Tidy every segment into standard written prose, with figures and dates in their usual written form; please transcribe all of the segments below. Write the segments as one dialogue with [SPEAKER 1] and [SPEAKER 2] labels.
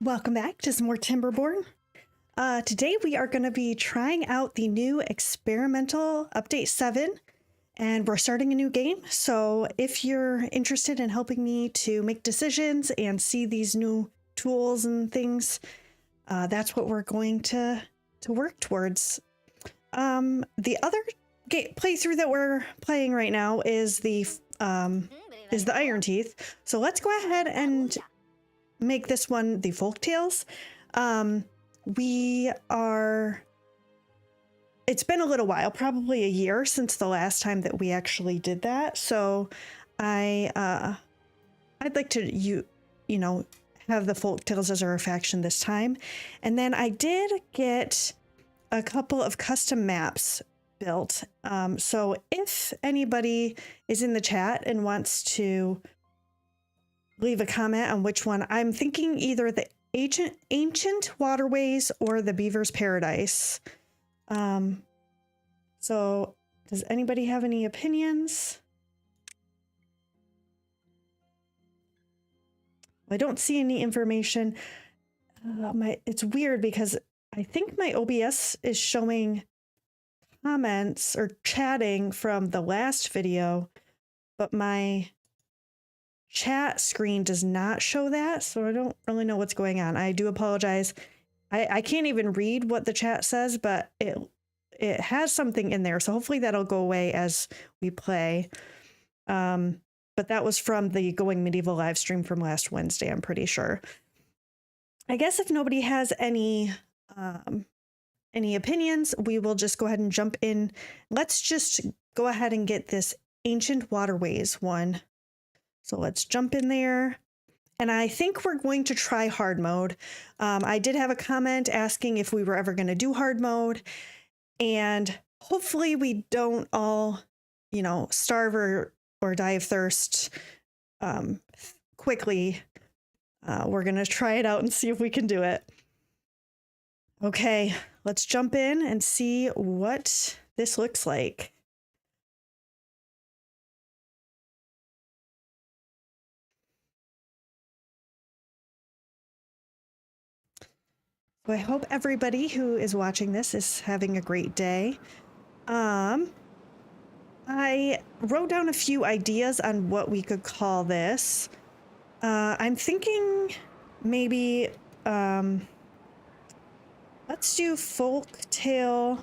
[SPEAKER 1] Welcome back to some more Timberborn. Today we are going to be trying out the new experimental update 7, and we're starting a new game. So if you're interested in helping me to make decisions and see these new tools and things, that's what we're going to work towards. The other playthrough that we're playing right now is the Iron Teeth. So let's go ahead and make this one the Folktails. It's been a little while, probably a year since the last time that we actually did that. So I'd like to have the Folktails as our faction this time. And then I did get a couple of custom maps built. So if anybody is in the chat and wants to leave a comment on which one, I'm thinking either the ancient waterways or the Beaver's Paradise. So does anybody have any opinions? I don't see any information. It's weird because I think my OBS is showing comments or chatting from the last video, but my chat screen does not show that, so I don't really know what's going on. I do apologize. I can't even read what the chat says, but it has something in there, so hopefully that'll go away as we play. But that was from the Going Medieval live stream from last Wednesday, I'm pretty sure. I guess if nobody has any opinions, we will just go ahead and jump in. Let's just go ahead and get this Ancient Waterways one. So let's jump in there. And I think we're going to try hard mode. I did have a comment asking if we were ever going to do hard mode. And hopefully we don't all, starve or die of thirst quickly. We're going to try it out and see if we can do it. Okay, let's jump in and see what this looks like. So I hope everybody who is watching this is having a great day. I wrote down a few ideas on what we could call this. I'm thinking maybe let's do Folktail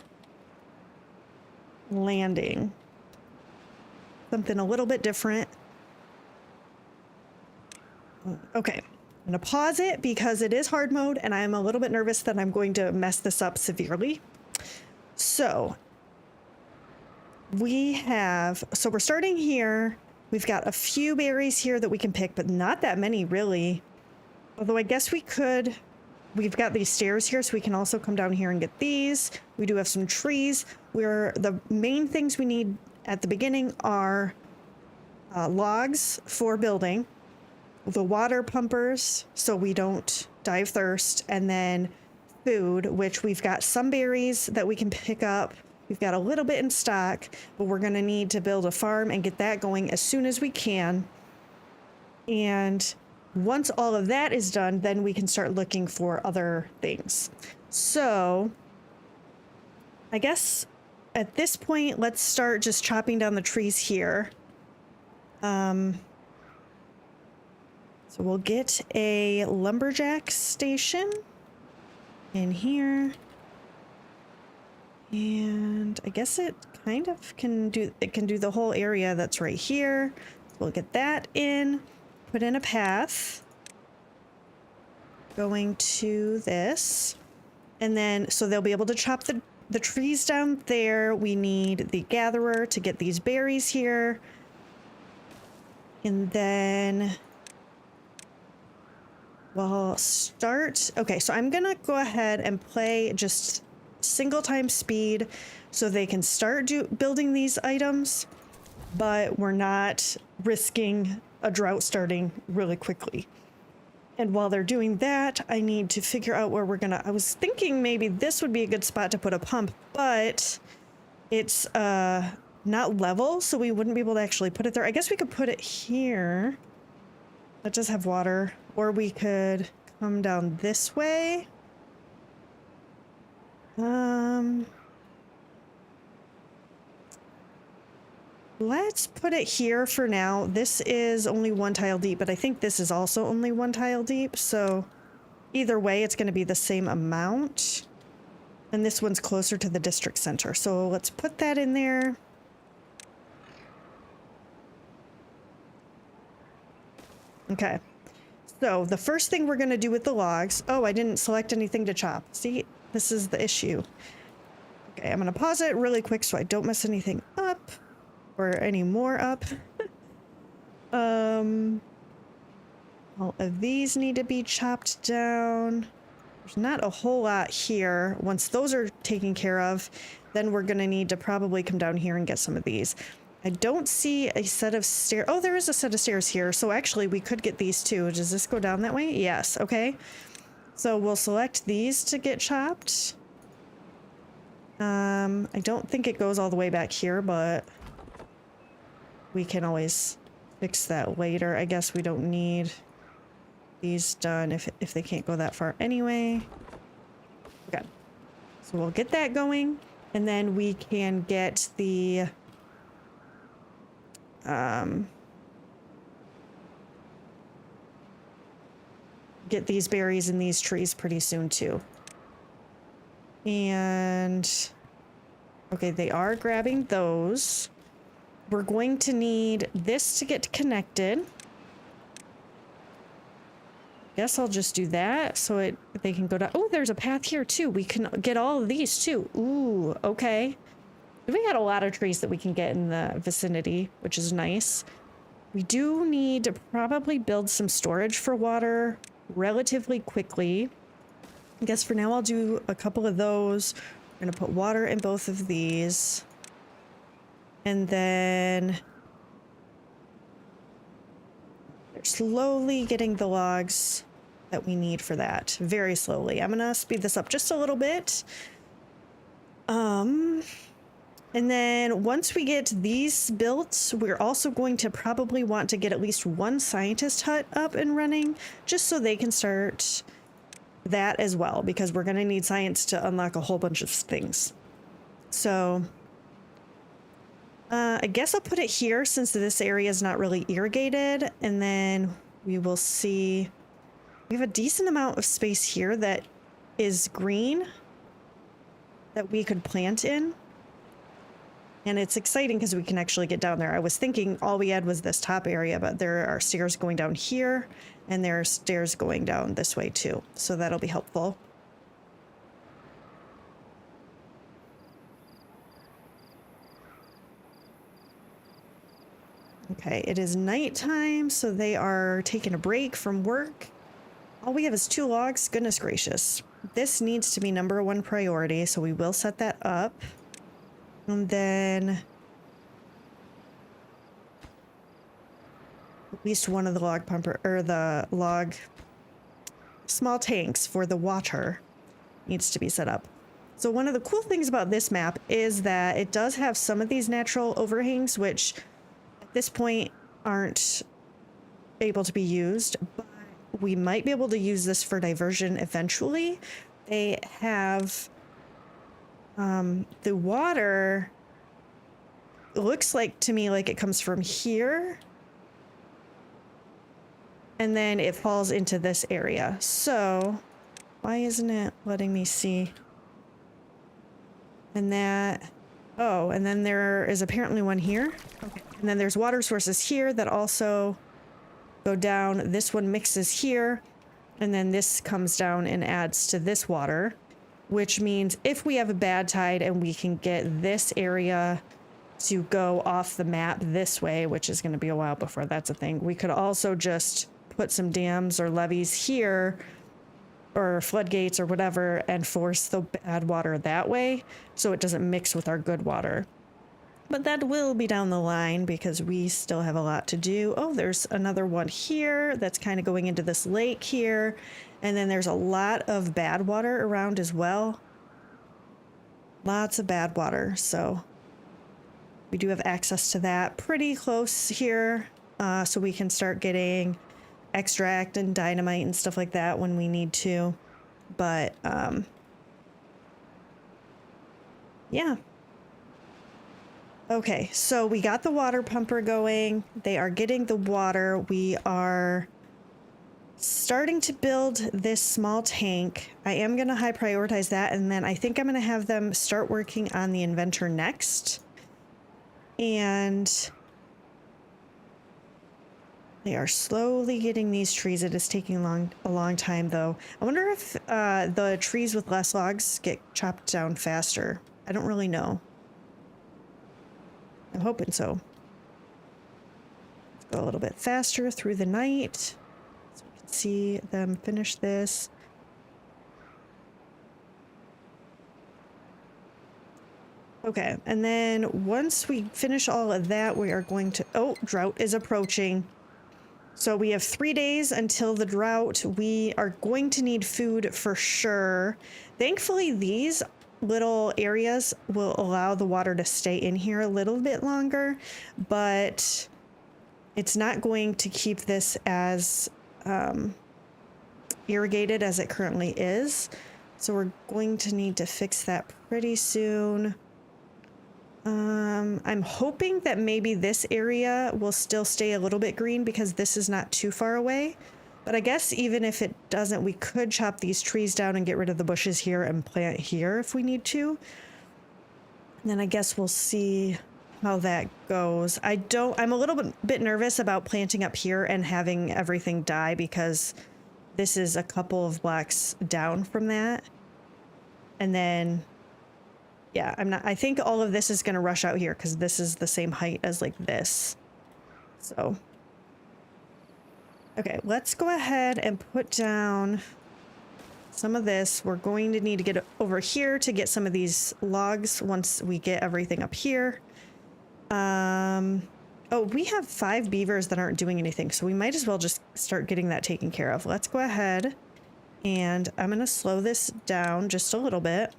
[SPEAKER 1] Landing. Something a little bit different. Okay. I'm going to pause it because it is hard mode and I'm a little bit nervous that I'm going to mess this up severely. So we're starting here. We've got a few berries here that we can pick, but not that many really. Although I guess we could. We've got these stairs here, so we can also come down here and get these. We do have some trees. The main things we need at the beginning are logs for building, the water pumpers so we don't die of thirst, and then food, which we've got some berries that we can pick up. We've got a little bit in stock, but we're going to need to build a farm and get that going as soon as we can. And once all of that is done, then we can start looking for other things. So I guess at this point, let's start just chopping down the trees here. So we'll get a lumberjack station in here. And I guess it kind of can do the whole area that's right here. We'll get that in, put in a path going to this. And then, so they'll be able to chop the trees down there. We need the gatherer to get these berries here. And then we'll start. Okay, so I'm gonna go ahead and play just single time speed so they can start building these items, but we're not risking a drought starting really quickly. And while they're doing that, I need to figure out where I was thinking maybe this would be a good spot to put a pump, but it's not level, so we wouldn't be able to actually put it there. I guess we could put it here. That does have water. Or we could come down this way. Let's put it here for now. This is only 1 tile deep, but I think this is also only 1 tile deep. So either way, it's going to be the same amount. And this one's closer to the district center. So let's put that in there. Okay. So the first thing we're going to do with the logs. Oh, I didn't select anything to chop. See, this is the issue. Okay, I'm going to pause it really quick so I don't mess anything up. Or any more up. All of these need to be chopped down. There's not a whole lot here. Once those are taken care of, then we're going to need to probably come down here and get some of these. I don't see a set of stairs. Oh, there is a set of stairs here. So actually we could get these too. Does this go down that way? Yes. Okay. So we'll select these to get chopped. I don't think it goes all the way back here, but we can always fix that later. I guess we don't need these done if they can't go that far anyway. Okay. So we'll get that going, and then we can get the get these berries in these trees pretty soon too. And okay, they are grabbing those. We're going to need this to get connected. Guess I'll just do that so they can go down. Oh, there's a path here too. We can get all of these too. Ooh, okay. We got a lot of trees that we can get in the vicinity, which is nice. We do need to probably build some storage for water relatively quickly. I guess for now I'll do a couple of those. We're gonna put water in both of these. And then they're slowly getting the logs that we need for that. Very slowly. I'm gonna speed this up just a little bit. And then once we get these built, we're also going to probably want to get at least 1 scientist hut up and running, just so they can start that as well, because we're going to need science to unlock a whole bunch of things. So I guess I'll put it here since this area is not really irrigated, and then we will see. We have a decent amount of space here that is green that we could plant in. And it's exciting because we can actually get down there. I was thinking all we had was this top area, but there are stairs going down here, and there are stairs going down this way too. So that'll be helpful. Okay, it is nighttime, so they are taking a break from work. All we have is 2 logs. Goodness gracious. This needs to be #1 priority, so we will set that up. And then at least one of the log pumper or the log small tanks for the water needs to be set up. So one of the cool things about this map is that it does have some of these natural overhangs, which at this point aren't able to be used, but we might be able to use this for diversion eventually. They have the water looks like to me like it comes from here and then it falls into this area. So why isn't it letting me see? And that, oh, and then there is apparently one here. Okay. And then there's water sources here that also go down. This one mixes here, and then this comes down and adds to this water, which means if we have a bad tide and we can get this area to go off the map this way, which is going to be a while before that's a thing, we could also just put some dams or levees here or floodgates or whatever and force the bad water that way so it doesn't mix with our good water. But that will be down the line because we still have a lot to do. Oh, there's another one here that's kind of going into this lake here. And then there's a lot of bad water around as well. Lots of bad water. So we do have access to that pretty close here. So we can start getting extract and dynamite and stuff like that when we need to. But, yeah. Okay, so we got the water pumper going. They are getting the water. We are starting to build this small tank. I am going to high prioritize that, and then I think I'm going to have them start working on the inventor next. And they are slowly getting these trees. It is taking a long time, though. I wonder if the trees with less logs get chopped down faster. I don't really know. I'm hoping so. Let's go a little bit faster through the night so we can see them finish this. Okay, and then once we finish all of that, we are going to... Oh, drought is approaching. So we have 3 days until the drought. We are going to need food for sure. Thankfully, these little areas will allow the water to stay in here a little bit longer, but it's not going to keep this as irrigated as it currently is. So we're going to need to fix that pretty soon. I'm hoping that maybe this area will still stay a little bit green because this is not too far away. But I guess even if it doesn't, we could chop these trees down and get rid of the bushes here and plant here if we need to. And then I guess we'll see how that goes. I'm a little bit nervous about planting up here and having everything die because this is a couple of blocks down from that. And then, yeah, I think all of this is going to rush out here because this is the same height as like this. So... Okay, let's go ahead and put down some of this. We're going to need to get over here to get some of these logs once we get everything up here. Oh, we have 5 beavers that aren't doing anything, so we might as well just start getting that taken care of. Let's go ahead, and I'm going to slow this down just a little bit.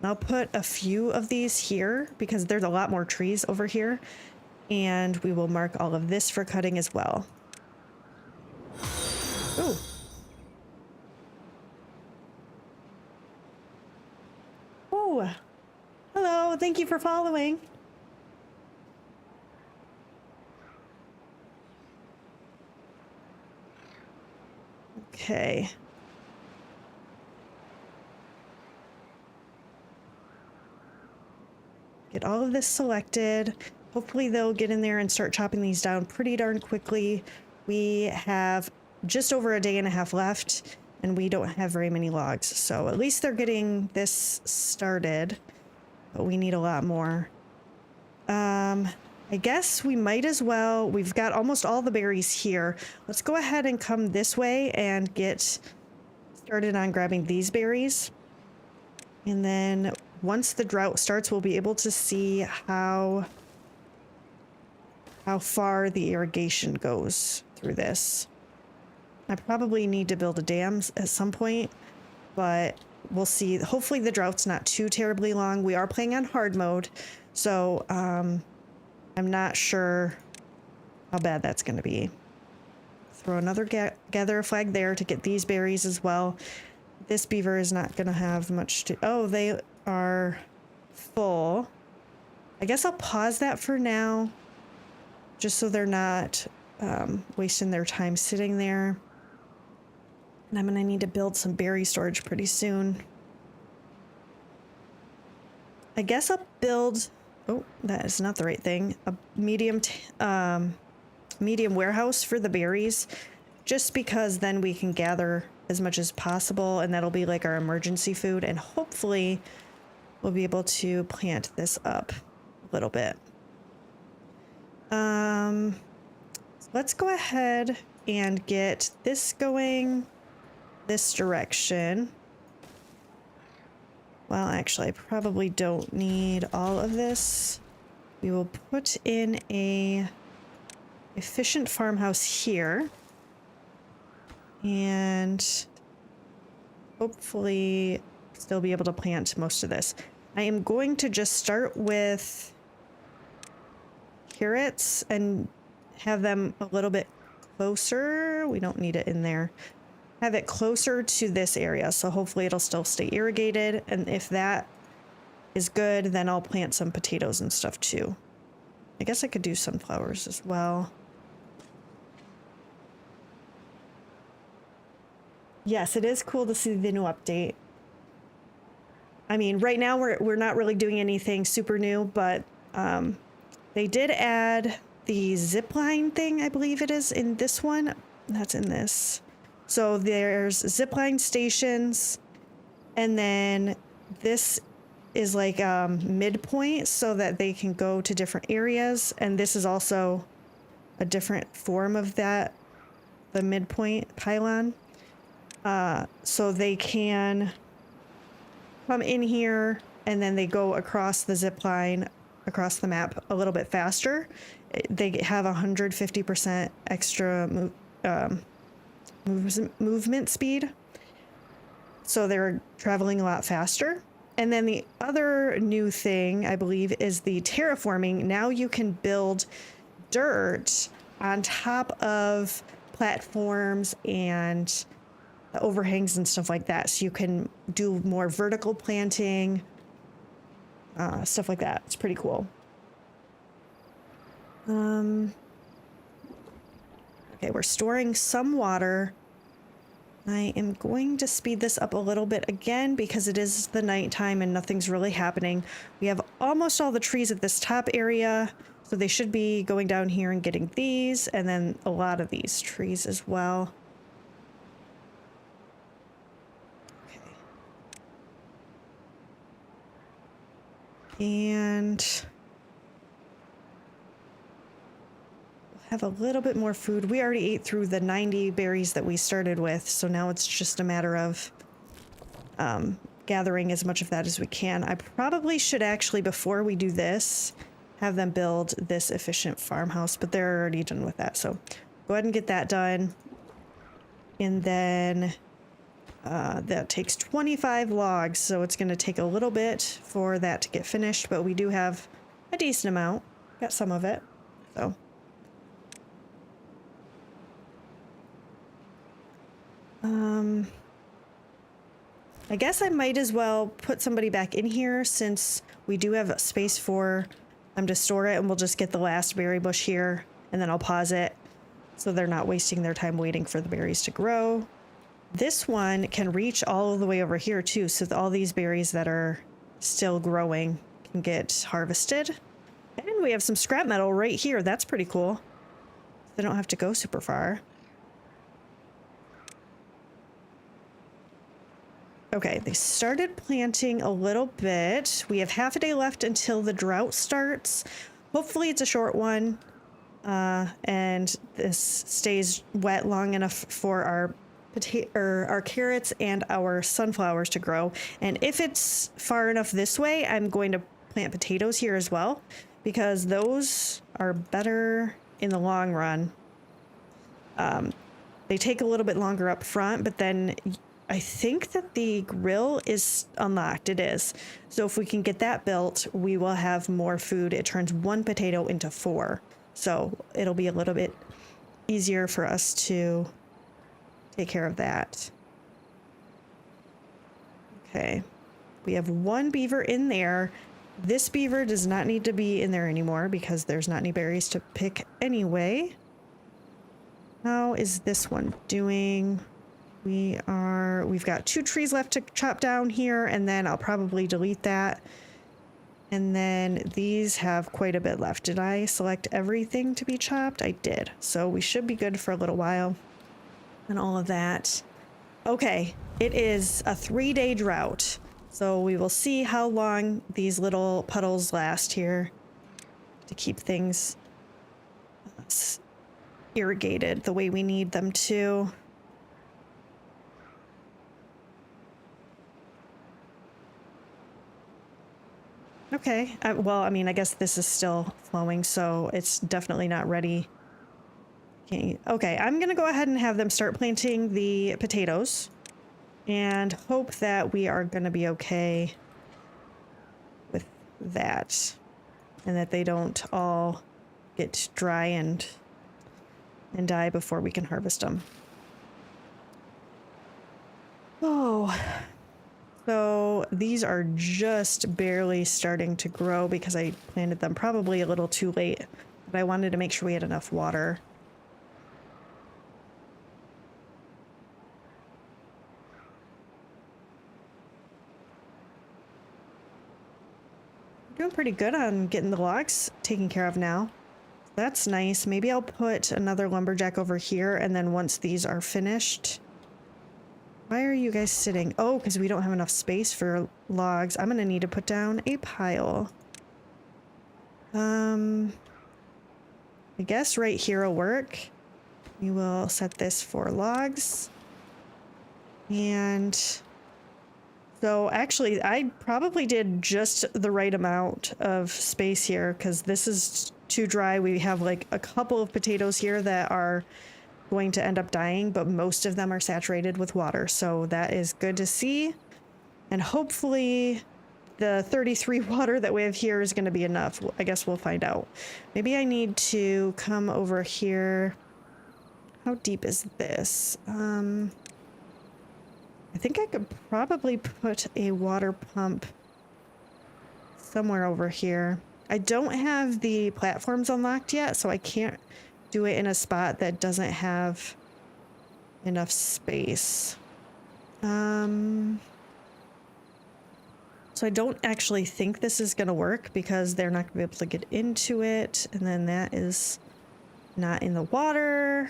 [SPEAKER 1] I'll put a few of these here because there's a lot more trees over here, and we will mark all of this for cutting as well. Ooh. Oh, hello. Thank you for following. Okay. Get all of this selected. Hopefully they'll get in there and start chopping these down pretty darn quickly. We have just over a day and a half left, and we don't have very many logs. So at least they're getting this started, but we need a lot more. I guess we might as well. We've got almost all the berries here. Let's go ahead and come this way and get started on grabbing these berries. And then once the drought starts, we'll be able to see how far the irrigation goes through this. I probably need to build a dam at some point, but we'll see. Hopefully the drought's not too terribly long. We are playing on hard mode, so I'm not sure how bad that's going to be. Throw another gather a flag there to get these berries as well. This beaver is not going to have much to... Oh, they are full. I guess I'll pause that for now, just so they're not wasting their time sitting there. And I'm going to need to build some berry storage pretty soon. I guess I'll build... Oh, that is not the right thing. A medium warehouse for the berries, just because then we can gather as much as possible, and that'll be like our emergency food, and hopefully we'll be able to plant this up a little bit. Let's go ahead and get this going this direction. Well, actually, I probably don't need all of this. We will put in a efficient farmhouse here. And hopefully still be able to plant most of this. I am going to just start with carrots and have them a little bit closer. We don't need it in there. Have it closer to this area, so hopefully it'll still stay irrigated. And if that is good, then I'll plant some potatoes and stuff too. I guess I could do sunflowers as well. Yes, it is cool to see the new update. I mean, right now we're not really doing anything super new, but they did add the zipline thing, I believe it is, in this one. That's in this. So there's zipline stations, and then this is like midpoint so that they can go to different areas. And this is also a different form of that, the midpoint pylon. So they can come in here and then they go across the zip line, across the map a little bit faster. They have 150% extra movement speed. So they're traveling a lot faster. And then the other new thing, I believe, is the terraforming. Now you can build dirt on top of platforms and overhangs and stuff like that. So you can do more vertical planting, stuff like that. It's pretty cool. Okay, we're storing some water. I am going to speed this up a little bit again because it is the nighttime and nothing's really happening. We have almost all the trees at this top area, so they should be going down here and getting these, and then a lot of these trees as well. Okay. And have a little bit more food. We already ate through the 90 berries that we started with, so now it's just a matter of gathering as much of that as we can. I probably should actually, before we do this, have them build this efficient farmhouse, but they're already done with that, so go ahead and get that done. And then that takes 25 logs, so it's going to take a little bit for that to get finished, but we do have a decent amount. Got some of it, so. I guess I might as well put somebody back in here since we do have space for them to store it, and we'll just get the last berry bush here and then I'll pause it so they're not wasting their time waiting for the berries to grow. This one can reach all the way over here too, so that all these berries that are still growing can get harvested. And we have some scrap metal right here. That's pretty cool. They don't have to go super far. Okay, they started planting a little bit. We have half a day left until the drought starts. Hopefully it's a short one, and this stays wet long enough for our carrots and our sunflowers to grow. And if it's far enough this way, I'm going to plant potatoes here as well, because those are better in the long run. They take a little bit longer up front, but then I think that the grill is unlocked. It is. So if we can get that built, we will have more food. It turns 1 potato into 4. So it'll be a little bit easier for us to take care of that. Okay. We have 1 beaver in there. This beaver does not need to be in there anymore because there's not any berries to pick anyway. How is this one doing? We've got 2 trees left to chop down here, and then I'll probably delete that. And then these have quite a bit left. Did I select everything to be chopped? I did. So we should be good for a little while and all of that. Okay, it is a 3-day drought. So we will see how long these little puddles last here to keep things irrigated the way we need them to. Okay, well, I mean, I guess this is still flowing, so it's definitely not ready. Okay, I'm gonna go ahead and have them start planting the potatoes and hope that we are gonna be okay with that and that they don't all get dry and and die before we can harvest them. Oh, so these are just barely starting to grow because I planted them probably a little too late, but I wanted to make sure we had enough water. Doing pretty good on getting the logs taken care of now. That's nice. Maybe I'll put another lumberjack over here, and then once these are finished... Why are you guys sitting? Oh, because we don't have enough space for logs. I'm gonna need to put down a pile. I guess right here will work. We will set this for logs. And so actually, I probably did just the right amount of space here because this is too dry. We have like a couple of potatoes here that are going to end up dying, but most of them are saturated with water, so that is good to see. And hopefully the 33 water that we have here is going to be enough. I guess we'll find out. Maybe I need to come over here. How deep is this? I think I could probably put a water pump somewhere over here. I don't have the platforms unlocked yet, so I can't do it in a spot that doesn't have enough space. So I don't actually think this is going to work because they're not going to be able to get into it. And then that is not in the water.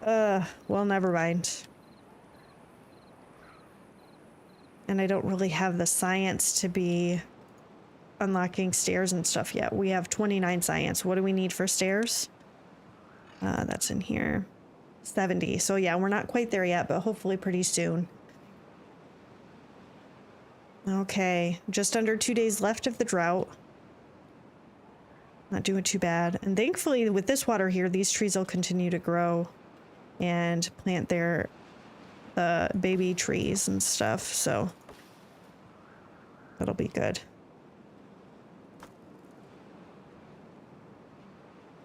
[SPEAKER 1] Well, never mind. And I don't really have the science to be unlocking stairs and stuff yet. We have 29 science. What do we need for stairs? That's in here. 70. So yeah, we're not quite there yet, but hopefully pretty soon. Okay, just under 2 days left of the drought. Not doing too bad. And thankfully with this water here, these trees will continue to grow and plant their baby trees and stuff. So that'll be good.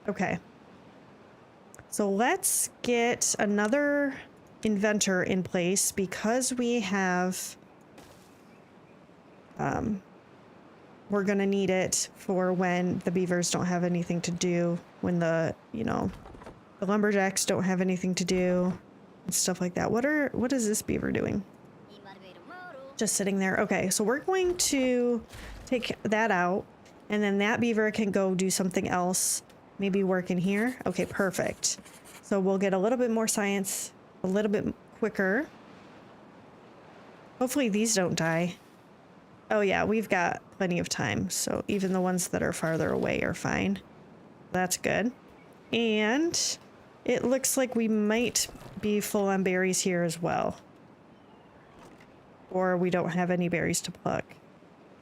[SPEAKER 1] Okay. So let's get another inventor in place because we have, we're gonna need it for when the beavers don't have anything to do, when the lumberjacks don't have anything to do and stuff like that. What is this beaver doing? Just sitting there. Okay, so we're going to take that out and then that beaver can go do something else. Maybe work in here. Okay, perfect. So we'll get a little bit more science a little bit quicker. Hopefully these don't die. Oh yeah, we've got plenty of time. So even the ones that are farther away are fine. That's good. And it looks like we might be full on berries here as well. Or we don't have any berries to pluck.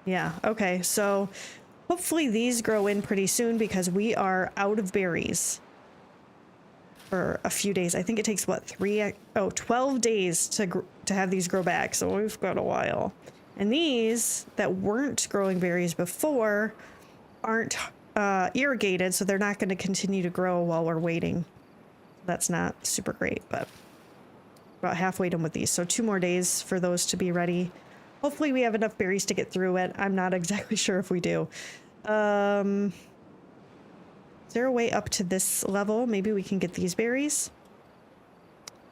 [SPEAKER 1] Yeah, okay, so hopefully these grow in pretty soon because we are out of berries for a few days. I think it takes, what, 12 days to have these grow back. So we've got a while. And these that weren't growing berries before aren't irrigated, so they're not going to continue to grow while we're waiting. That's not super great, but about halfway done with these. So 2 more days for those to be ready. Hopefully we have enough berries to get through it. I'm not exactly sure if we do. Is there a way up to this level? Maybe we can get these berries.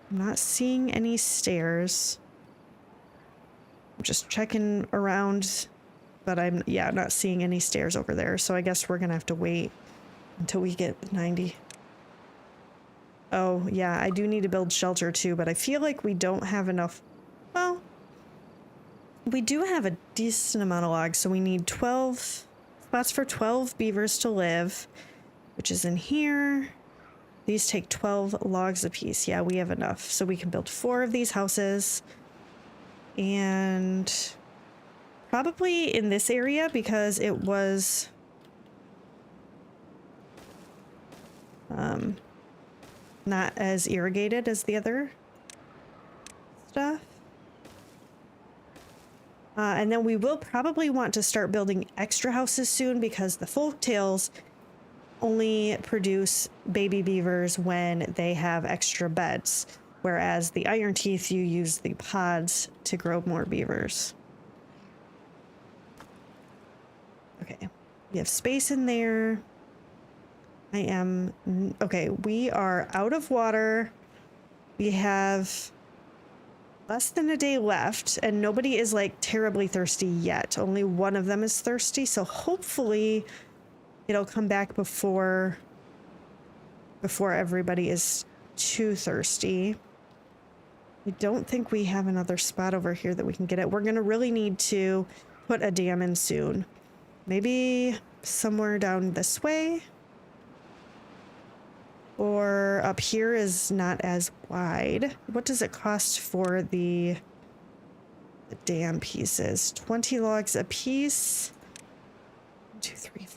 [SPEAKER 1] I'm not seeing any stairs. I'm just checking around, but I'm not seeing any stairs over there. So I guess we're gonna have to wait until we get 90. Oh yeah, I do need to build shelter too, but I feel like we don't have enough. Well, we do have a decent amount of logs, so we need 12 spots for 12 beavers to live, which is in here. These take 12 logs apiece. Yeah, we have enough. So we can build 4 of these houses. And probably in this area because it was not as irrigated as the other stuff. And then we will probably want to start building extra houses soon because the Folktails only produce baby beavers when they have extra beds, whereas the iron teeth, you use the pods to grow more beavers. Okay, we have space in there. Okay, we are out of water. We have less than a day left, and nobody is like terribly thirsty yet. Only one of them is thirsty, so hopefully it'll come back before everybody is too thirsty. I don't think we have another spot over here that we can get at. We're gonna really need to put a dam in soon. Maybe somewhere down this way. Or up here is not as wide. What does it cost for the dam pieces? 20 logs a piece. 1, 2, 3,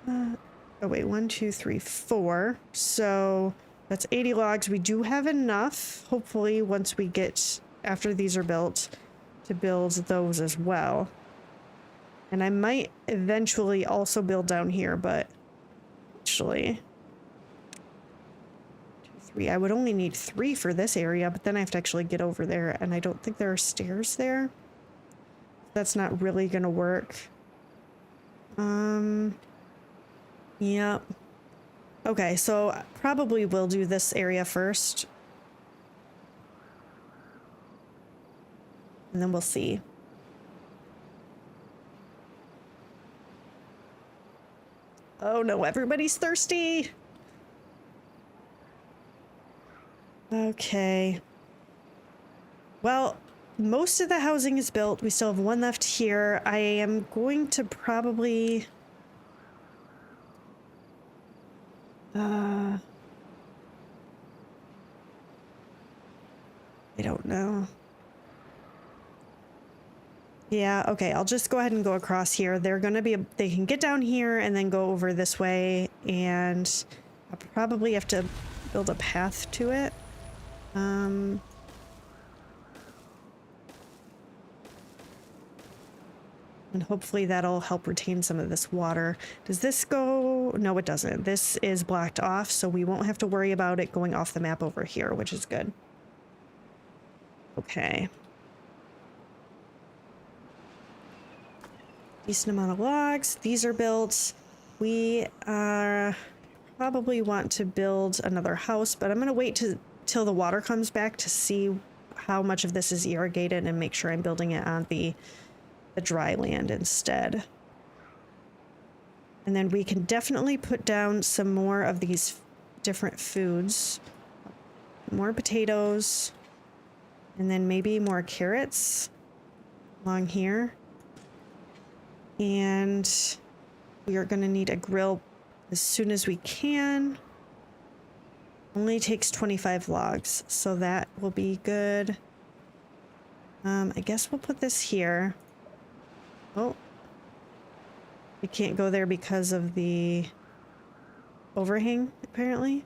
[SPEAKER 1] 4. Oh wait, 1, 2, 3, 4. So that's 80 logs. We do have enough, hopefully, once we get, after these are built, to build those as well. And I might eventually also build down here, but actually... 3. I would only need 3 for this area, but then I have to actually get over there, and I don't think there are stairs there. That's not really gonna work. Yeah. Okay, so probably we'll do this area first. And then we'll see. Oh no, everybody's thirsty! Okay. Well, most of the housing is built. We still have one left here. I am going to probably... I don't know. Yeah, okay, I'll just go ahead and go across here. They're gonna be... They can get down here and then go over this way, and I'll probably have to build a path to it. And hopefully that'll help retain some of this water. Does this go? No, it doesn't. This is blocked off, so we won't have to worry about it going off the map over here, which is good. Okay. Decent amount of logs. These are built. We probably want to build another house, but I'm going to wait till the water comes back to see how much of this is irrigated and make sure I'm building it on the dry land instead. And then we can definitely put down some more of these different foods. More potatoes. And then maybe more carrots along here. And we are going to need a grill as soon as we can. Only takes 25 logs, so that will be good. I guess we'll put this here. Oh. We can't go there because of the overhang, apparently.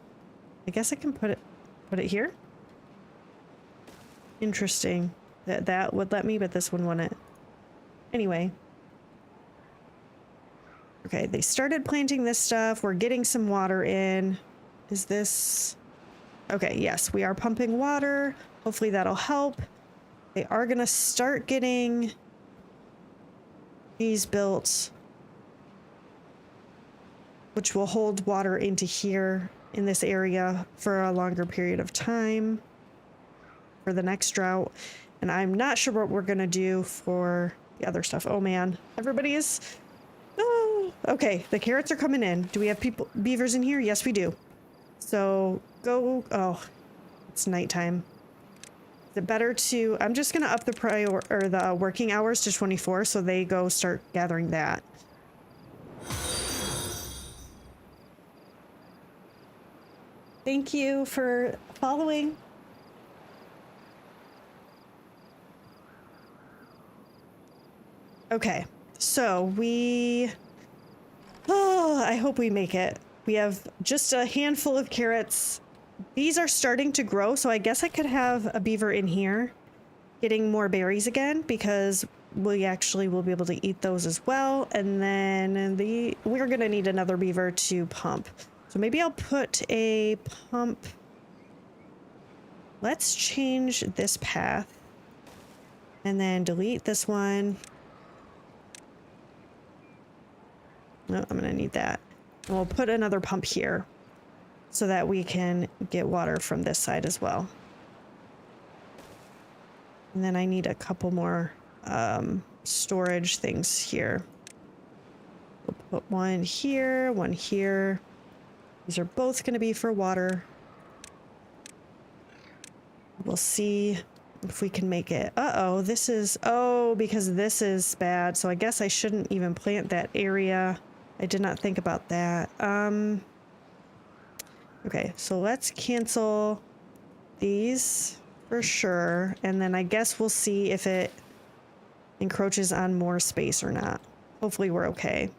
[SPEAKER 1] I guess I can put it here. Interesting. That would let me, but this one wouldn't. Anyway. Okay, they started planting this stuff. We're getting some water in. Is this... Okay, yes, we are pumping water. Hopefully that'll help. They are gonna start getting these built, which will hold water into here in this area for a longer period of time for the next drought. And I'm not sure what we're gonna do for the other stuff. Oh man, everybody is... Oh, okay, the carrots are coming in. Do we have beavers in here? Yes, we do. So go... Oh, it's nighttime. Is it better to... I'm just gonna up the working hours to 24 so they go start gathering that. Thank you for following. Okay, so we... Oh, I hope we make it. We have just a handful of carrots. These are starting to grow, so I guess I could have a beaver in here. getting more berries again, because we actually will be able to eat those as well. And then we're gonna need another beaver to pump. So maybe I'll put a pump. Let's change this path and then delete this one. No, I'm gonna need that. And we'll put another pump here so that we can get water from this side as well. And then I need a couple more storage things here. We'll put one here, one here. These are both going to be for water. We'll see if we can make it. Uh-oh, this is... Oh, because this is bad. So I guess I shouldn't even plant that area. I did not think about that. Okay, so let's cancel these for sure. And then I guess we'll see if it encroaches on more space or not. Hopefully we're okay.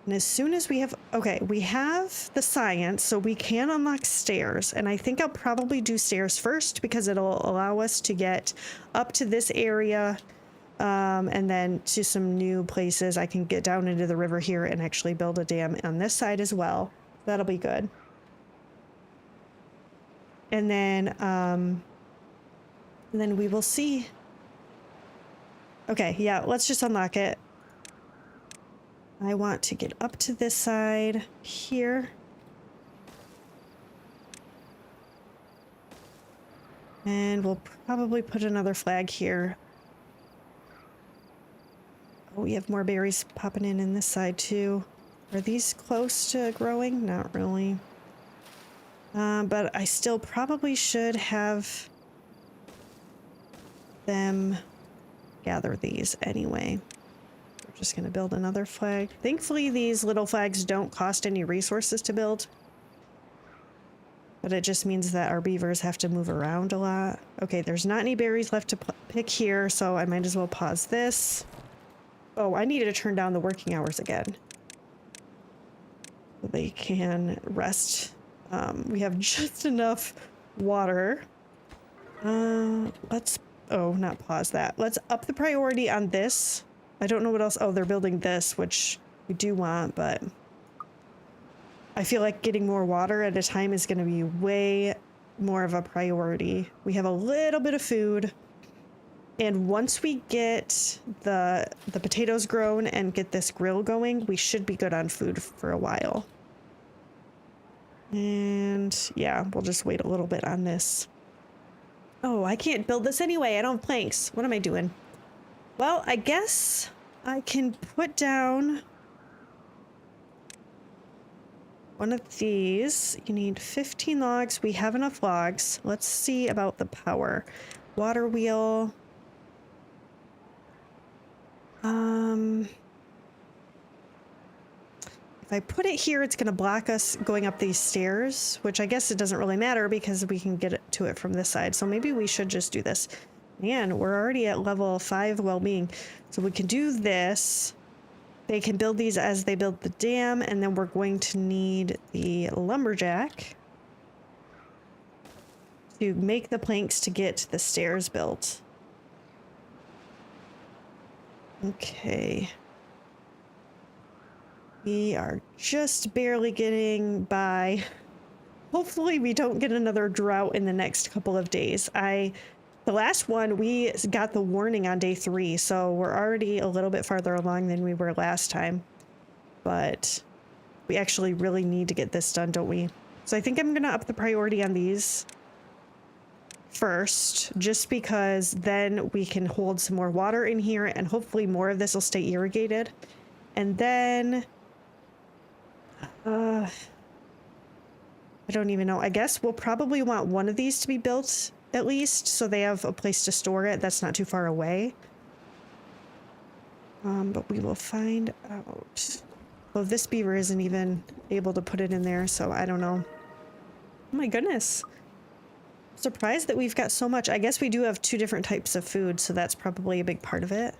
[SPEAKER 1] And as soon as we have, okay, we have the science, so we can unlock stairs. And I think I'll probably do stairs first because it'll allow us to get up to this area and then to some new places. I can get down into the river here and actually build a dam on this side as well. That'll be good. And then we will see. Okay, yeah, let's just unlock it. I want to get up to this side here. And we'll probably put another flag here. Oh, we have more berries popping in this side too. Are these close to growing? Not really. But I still probably should have them gather these anyway. We're just going to build another flag. Thankfully, these little flags don't cost any resources to build. But it just means that our beavers have to move around a lot. Okay, there's not any berries left to pick here, so I might as well pause this. Oh, I needed to turn down the working hours again. So they can rest. We have just enough water. Let's... Oh, not pause that. Let's up the priority on this. I don't know what else. Oh, they're building this, which we do want, but I feel like getting more water at a time is going to be way more of a priority. We have a little bit of food, and once we get the potatoes grown and get this grill going, we should be good on food for a while. And yeah, we'll just wait a little bit on this. Oh, I can't build this anyway. I don't have planks. What am I doing? Well, I guess I can put down one of these. You need 15 logs. We have enough logs. Let's see about the power. Water wheel. If I put it here, it's going to block us going up these stairs, which I guess it doesn't really matter because we can get to it from this side. So maybe we should just do this. Man, we're already at level 5 well-being. So we can do this. They can build these as they build the dam, and then we're going to need the lumberjack to make the planks to get the stairs built. Okay. We are just barely getting by. Hopefully we don't get another drought in the next couple of days. The last one, we got the warning on day 3, so we're already a little bit farther along than we were last time. But we actually really need to get this done, don't we? So I think I'm going to up the priority on these first, just because then we can hold some more water in here, and hopefully more of this will stay irrigated. And then... I don't even know. I guess we'll probably want one of these to be built at least, so they have a place to store it that's not too far away. But we will find out. Well, this beaver isn't even able to put it in there, so I don't know. Oh my goodness. I'm surprised that we've got so much. I guess we do have 2 different types of food, so that's probably a big part of it.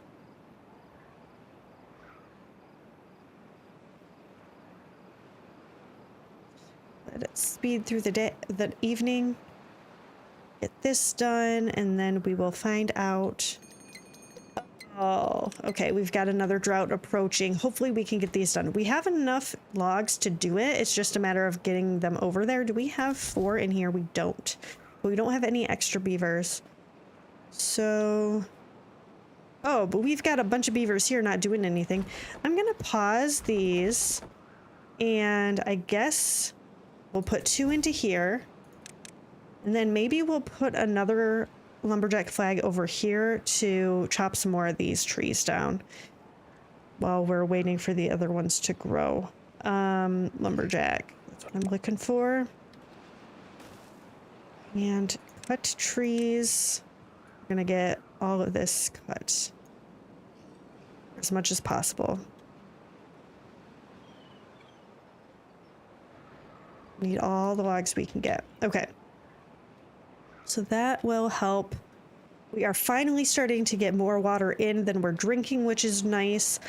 [SPEAKER 1] let it speed through the day, the evening. Get this done, and then we will find out. Oh, okay, we've got another drought approaching. Hopefully we can get these done. We have enough logs to do it. It's just a matter of getting them over there. Do we have 4 in here? We don't. We don't have any extra beavers. So... oh, but we've got a bunch of beavers here not doing anything. I'm gonna pause these, and I guess we'll put 2 into here. And then maybe we'll put another lumberjack flag over here to chop some more of these trees down while we're waiting for the other ones to grow. Lumberjack, that's what I'm looking for. And cut trees. We're gonna get all of this cut as much as possible. Need all the logs we can get. Okay. So that will help. We are finally starting to get more water in than we're drinking, which is nice.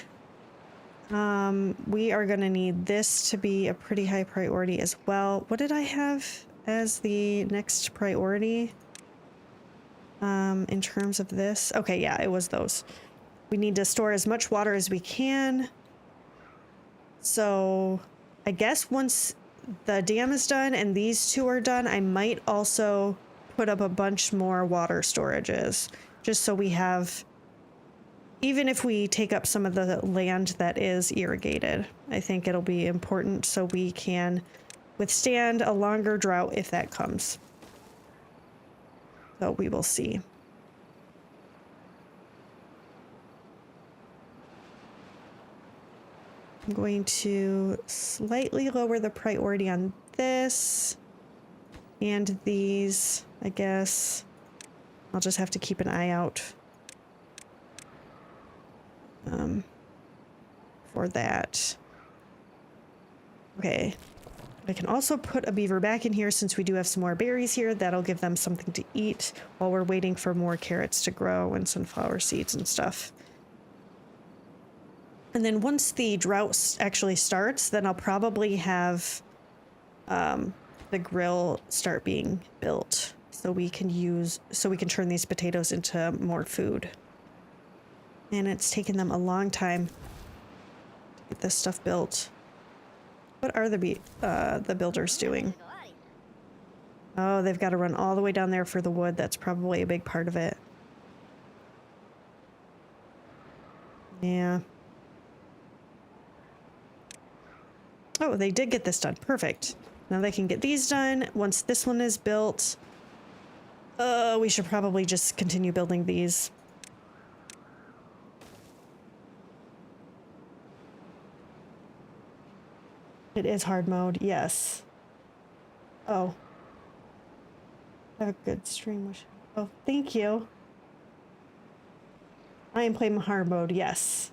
[SPEAKER 1] We are going to need this to be a pretty high priority as well. What did I have as the next priority in terms of this? Okay, yeah, it was those. We need to store as much water as we can. So I guess once the dam is done and these 2 are done, I might also put up a bunch more water storages, just so we have, even if we take up some of the land that is irrigated, I think it'll be important so we can withstand a longer drought if that comes. So we will see. I'm going to slightly lower the priority on this and these, I guess. I'll just have to keep an eye out for that. Okay. I can also put a beaver back in here since we do have some more berries here. That'll give them something to eat while we're waiting for more carrots to grow and sunflower seeds and stuff. And then once the drought actually starts, then I'll probably have the grill start being built so we can turn these potatoes into more food. And it's taken them a long time to get this stuff built. What are the builders doing? Oh, they've got to run all the way down there for the wood. That's probably a big part of it. Yeah. Oh, they did get this done. Perfect. Now they can get these done. Once this one is built, we should probably just continue building these. It is hard mode, yes. Oh. Have a good stream. Oh, thank you. I am playing hard mode, yes.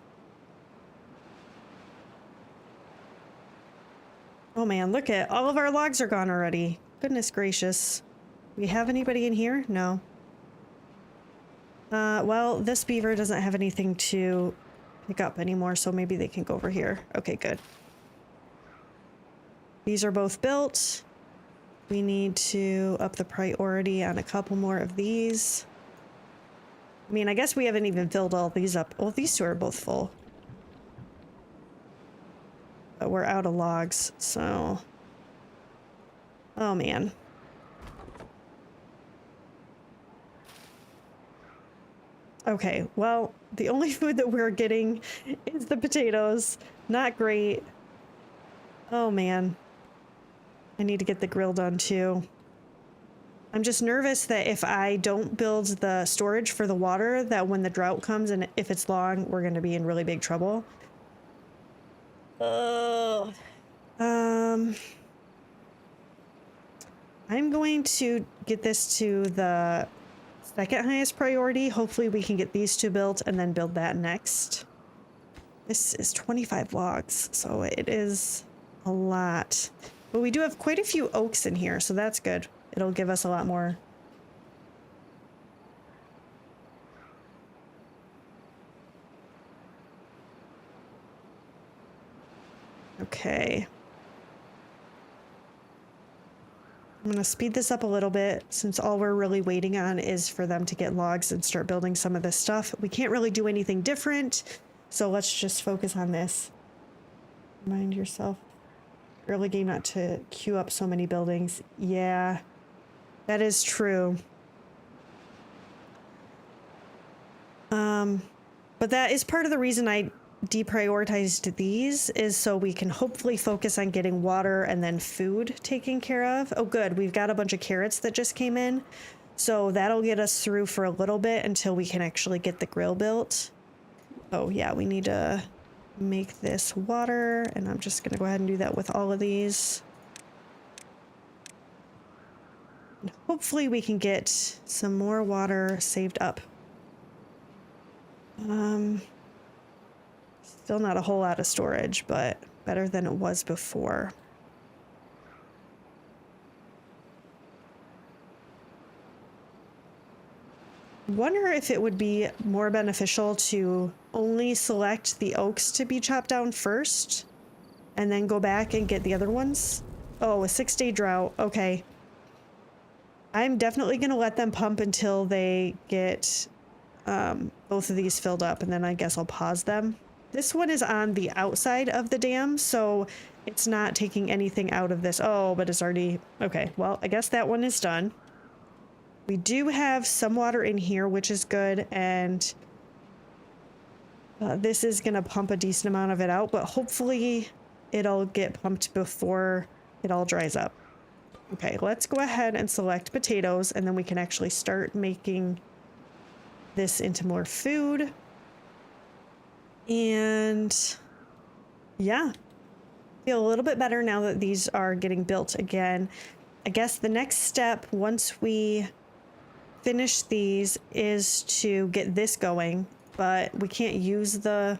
[SPEAKER 1] Oh man, look at all of our logs are gone already. Goodness gracious. We have anybody in here? No. Well, this beaver doesn't have anything to pick up anymore, so maybe they can go over here. Okay, good. These are both built. We need to up the priority on a couple more of these. I mean, I guess we haven't even filled all these up. Well, these 2 are both full. But we're out of logs, so... oh, man. Okay, well, the only food that we're getting is the potatoes. Not great. Oh, man. I need to get the grill done, too. I'm just nervous that if I don't build the storage for the water, that when the drought comes and if it's long, we're going to be in really big trouble. I'm going to get this to the second highest priority. Hopefully we can get these 2 built and then build that next. This is 25 logs, so it is a lot. But we do have quite a few oaks in here, so that's good. It'll give us a lot more. Okay. I'm gonna speed this up a little bit since all we're really waiting on is for them to get logs and start building some of this stuff. We can't really do anything different, so let's just focus on this. Remind yourself, early game not to queue up so many buildings. Yeah, that is true. But that is part of the reason I deprioritized these, is so we can hopefully focus on getting water and then food taken care of. Oh good, we've got a bunch of carrots that just came in, so that'll get us through for a little bit until we can actually get the grill built. Oh yeah, we need to make this water, and I'm just gonna go ahead and do that with all of these. And hopefully we can get some more water saved up. Still not a whole lot of storage, but better than it was before. Wonder if it would be more beneficial to only select the oaks to be chopped down first and then go back and get the other ones. Oh, a 6-day drought. Okay. I'm definitely going to let them pump until they get both of these filled up, and then I guess I'll pause them. This one is on the outside of the dam, so it's not taking anything out of this. Oh, but it's already... Okay, well, I guess that one is done. We do have some water in here, which is good, and this is going to pump a decent amount of it out, but hopefully it'll get pumped before it all dries up. Okay, let's go ahead and select potatoes, and then we can actually start making this into more food. And yeah, feel a little bit better now that these are getting built again. I guess the next step, once we finish these, is to get this going, but we can't use the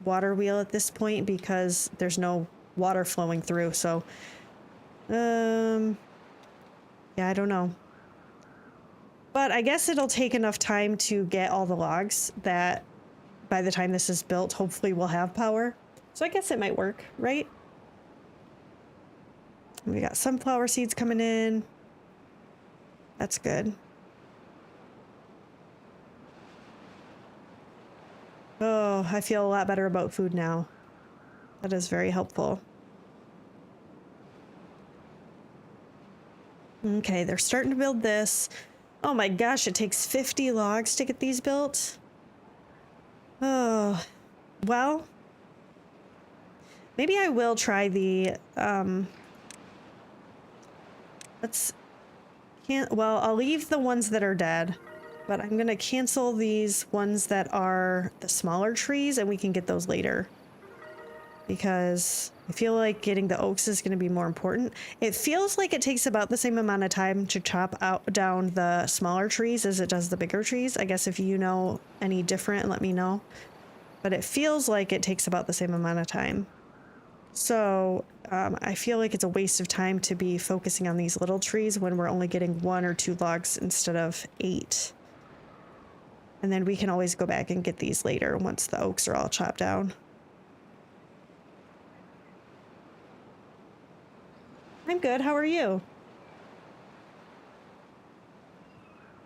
[SPEAKER 1] water wheel at this point because there's no water flowing through. So yeah, I don't know. But I guess it'll take enough time to get all the logs that by the time this is built, hopefully we'll have power. So I guess it might work, right? We got sunflower seeds coming in. That's good. Oh, I feel a lot better about food now. That is very helpful. Okay, they're starting to build this. Oh my gosh, it takes 50 logs to get these built. Oh, well, maybe I will try the, well, I'll leave the ones that are dead, but I'm gonna cancel these ones that are the smaller trees, and we can get those later. Because I feel like getting the oaks is going to be more important. It feels like it takes about the same amount of time to chop down the smaller trees as it does the bigger trees. I guess if you know any different, let me know. But it feels like it takes about the same amount of time. So I feel like it's a waste of time to be focusing on these little trees when we're only getting 1 or 2 logs instead of 8. And then we can always go back and get these later once the oaks are all chopped down. I'm good. How are you?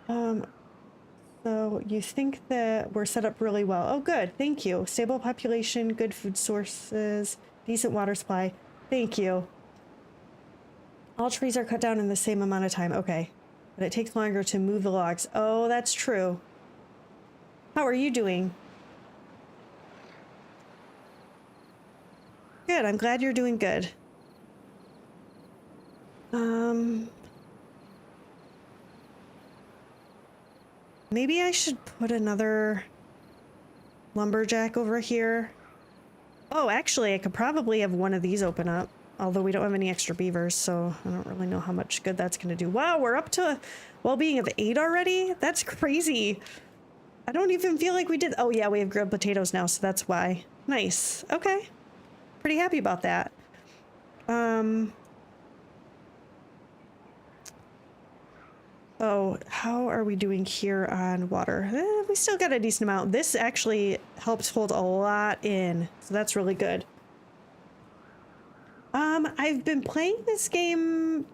[SPEAKER 1] So you think that we're set up really well. Oh, good. Thank you. Stable population, good food sources, decent water supply. Thank you. All trees are cut down in the same amount of time. Okay. But it takes longer to move the logs. Oh, that's true. How are you doing? Good. I'm glad you're doing good. Maybe I should put another lumberjack over here. Oh, actually, I could probably have one of these open up, although we don't have any extra beavers, so I don't really know how much good that's going to do. Wow, we're up to well-being of 8 already? That's crazy. I don't even feel like we did. Oh, yeah, we have grilled potatoes now, so that's why. Nice. Okay. Pretty happy about that. Oh, how are we doing here on water? We still got a decent amount. This actually helps hold a lot in, so that's really good. I've been playing this game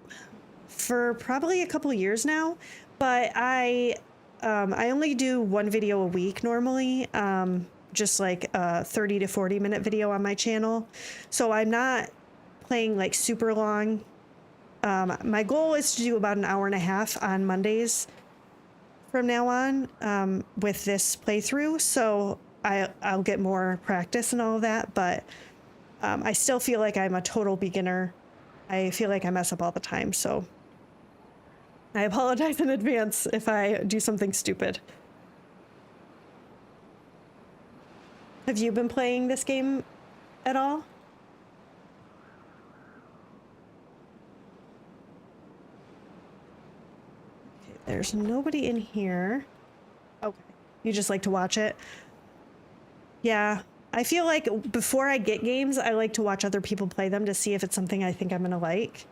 [SPEAKER 1] for probably a couple years now, but I only do one video a week normally, just like a 30 to 40 minute video on my channel. So I'm not playing like super long. My goal is to do about an hour and a half on Mondays from now on, with this playthrough. So I'll get more practice and all of that, but I still feel like I'm a total beginner. I feel like I mess up all the time, so I apologize in advance if I do something stupid. Have you been playing this game at all? Okay, there's nobody in here. Okay, you just like to watch it? Yeah, I feel like before I get games, I like to watch other people play them to see if it's something I think I'm gonna like.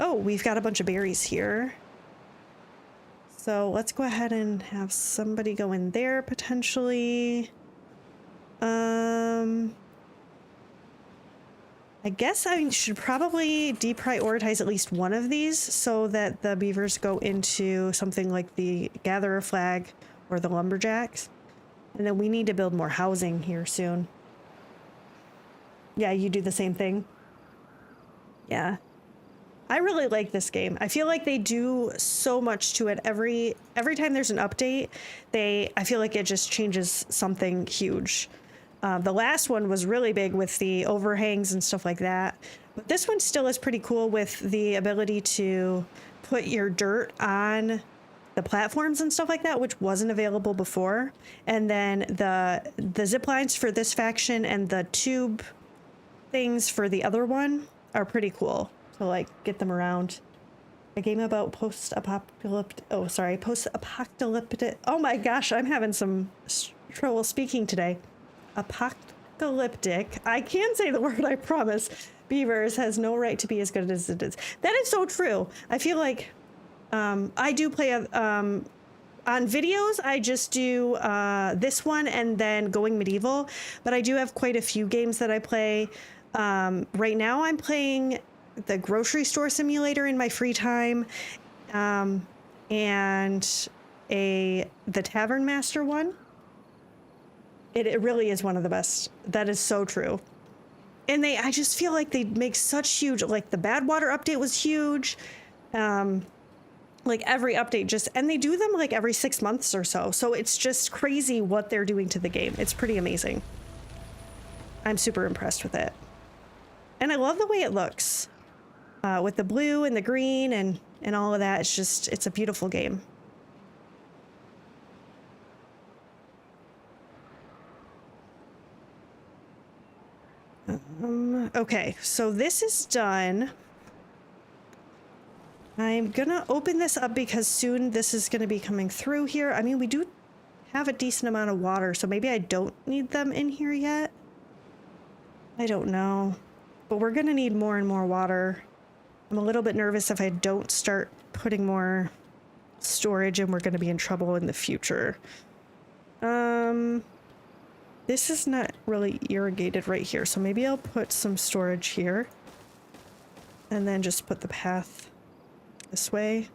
[SPEAKER 1] Oh, we've got a bunch of berries here. So let's go ahead and have somebody go in there potentially. I guess I should probably deprioritize at least one of these so that the beavers go into something like the gatherer flag or the lumberjacks. And then we need to build more housing here soon. Yeah, you do the same thing. Yeah. I really like this game. I feel like they do so much to it. Every time there's an update, I feel like it just changes something huge. The last one was really big with the overhangs and stuff like that. But this one still is pretty cool with the ability to put your dirt on the platforms and stuff like that, which wasn't available before. And then the zip lines for this faction and the tube things for the other one are pretty cool to like get them around. A game about post-apocalyptic. Oh my gosh, I'm having some trouble speaking today. Apocalyptic. I can say the word, I promise. Beavers has no right to be as good as it is. That is so true. I feel like I do play on videos. I just do this one and then Going Medieval, but I do have quite a few games that I play. Right now I'm playing the grocery store simulator in my free time, and the Tavern Master one. It really is one of the best. That is so true. And I just feel like they make such huge, like the Badwater update was huge. Like every update and they do them like every 6 months or so. So it's just crazy what they're doing to the game. It's pretty amazing. I'm super impressed with it. And I love the way it looks. With the blue and the green and all of that. It's a beautiful game. Okay, so this is done. I'm gonna open this up because soon this is gonna be coming through here. I mean, we do have a decent amount of water, so maybe I don't need them in here yet. I don't know, but we're gonna need more and more water. I'm a little bit nervous if I don't start putting more storage and we're gonna be in trouble in the future. This is not really irrigated right here, so maybe I'll put some storage here and then just put the path this way.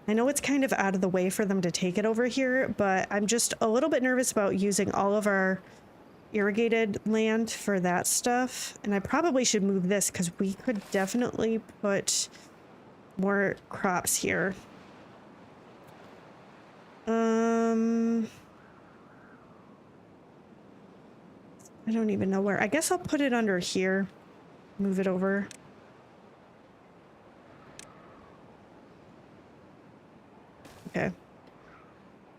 [SPEAKER 1] I know it's kind of out of the way for them to take it over here, but I'm just a little bit nervous about using all of our irrigated land for that stuff. And I probably should move this because we could definitely put more crops here. I don't even know where. I guess I'll put it under here. Move it over. Okay.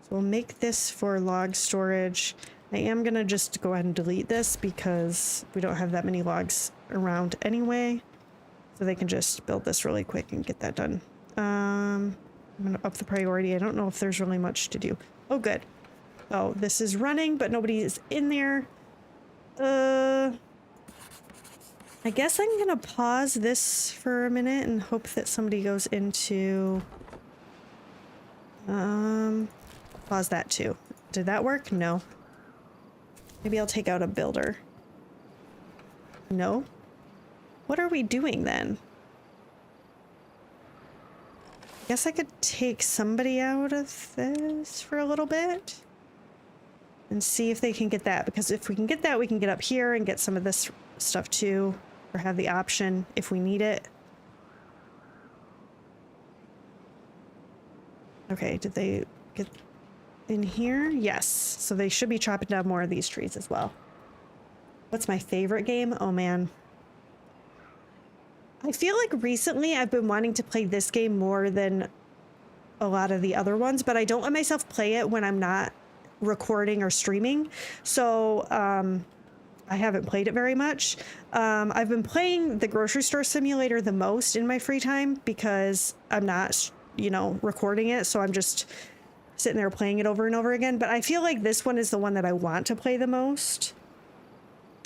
[SPEAKER 1] So we'll make this for log storage. I am gonna just go ahead and delete this because we don't have that many logs around anyway. So they can just build this really quick and get that done. I'm gonna up the priority. I don't know if there's really much to do. Oh, good. Oh, this is running, but nobody is in there. I guess I'm gonna pause this for a minute and hope that somebody goes into... pause that too. Did that work? No. Maybe I'll take out a builder. No? What are we doing then? Guess I could take somebody out of this for a little bit and see if they can get that, because if we can get that, we can get up here and get some of this stuff too, or have the option if we need it. Okay, did they get in here? Yes, so they should be chopping down more of these trees as well. What's my favorite game? Oh man. I feel like recently I've been wanting to play this game more than a lot of the other ones, but I don't let myself play it when I'm not recording or streaming. So I haven't played it very much. I've been playing the grocery store simulator the most in my free time because I'm not, you know, recording it. So I'm just sitting there playing it over and over again. But I feel like this one is the one that I want to play the most.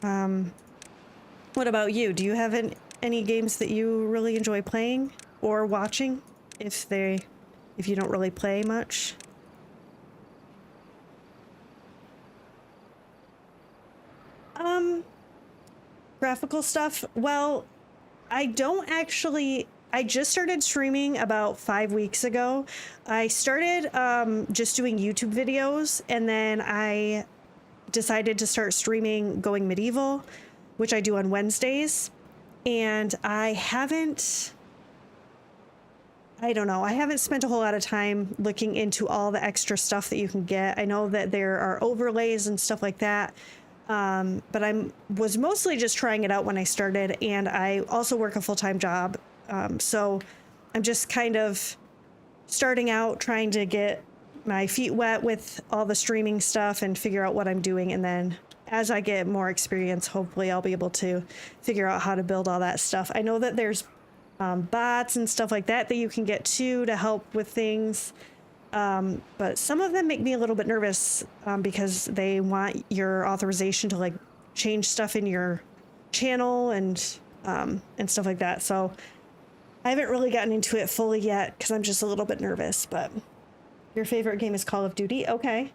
[SPEAKER 1] What about you? Do you have any games that you really enjoy playing or watching if you don't really play much? Graphical stuff. Well, I just started streaming about 5 weeks ago. I started just doing YouTube videos, and then I decided to start streaming Going Medieval, which I do on Wednesdays. And I haven't spent a whole lot of time looking into all the extra stuff that you can get. I know that there are overlays and stuff like that. But I was mostly just trying it out when I started, and I also work a full-time job. So I'm just kind of starting out, trying to get my feet wet with all the streaming stuff and figure out what I'm doing. And then as I get more experience, hopefully I'll be able to figure out how to build all that stuff. I know that there's bots and stuff like that you can get too to help with things. But some of them make me a little bit nervous because they want your authorization to like change stuff in your channel and stuff like that. So I haven't really gotten into it fully yet because I'm just a little bit nervous. But your favorite game is Call of Duty? Okay.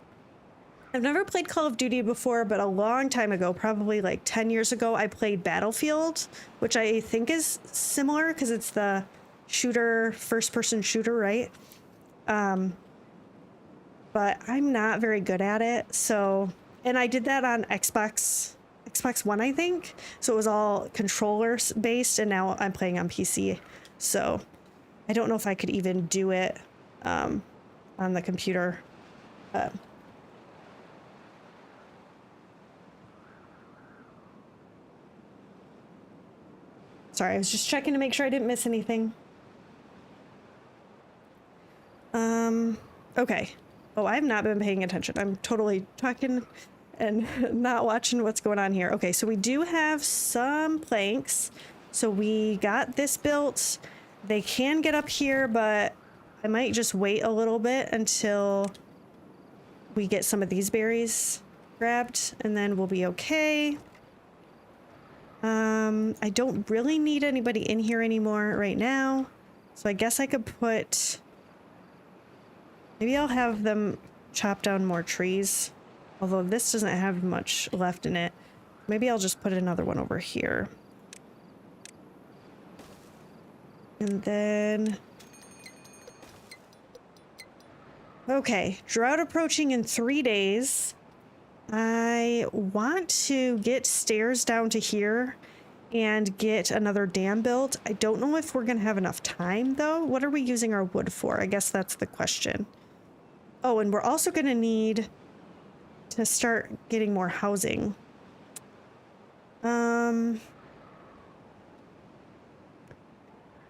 [SPEAKER 1] I've never played Call of Duty before, but a long time ago, probably like 10 years ago, I played Battlefield, which I think is similar because it's the first-person shooter, right? But I'm not very good at it. So, and I did that on Xbox One, I think. So it was all controllers based, and now I'm playing on PC. So I don't know if I could even do it on the computer. Sorry, I was just checking to make sure I didn't miss anything. Okay. Oh, I've not been paying attention. I'm totally talking and not watching what's going on here. Okay, so we do have some planks. So we got this built. They can get up here, but I might just wait a little bit until we get some of these berries grabbed, and then we'll be okay. I don't really need anybody in here anymore right now. So I guess I could maybe I'll have them chop down more trees. Although this doesn't have much left in it. Maybe I'll just put another one over here. And then... Okay, drought approaching in 3 days. I want to get stairs down to here and get another dam built. I don't know if we're going to have enough time, though. What are we using our wood for? I guess that's the question. Oh, and we're also going to need to start getting more housing.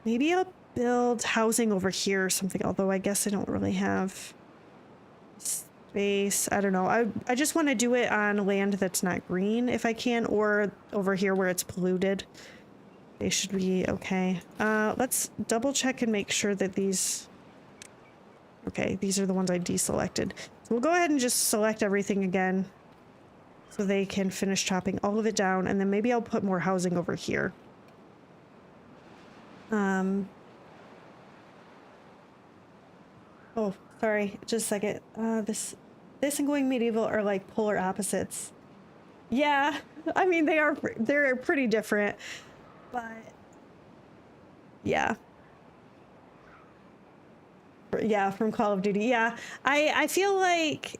[SPEAKER 1] Maybe I'll build housing over here or something, although I guess I don't really have space. I don't know. I just want to do it on land that's not green if I can, or over here where it's polluted. They should be okay. Let's double check and make sure that these... Okay, these are the ones I deselected. So we'll go ahead and just select everything again so they can finish chopping all of it down, and then maybe I'll put more housing over here. Oh, sorry, just a second. This and Going Medieval are like polar opposites. Yeah, I mean, they're pretty different, but yeah. yeah, from Call of Duty. Yeah, I feel like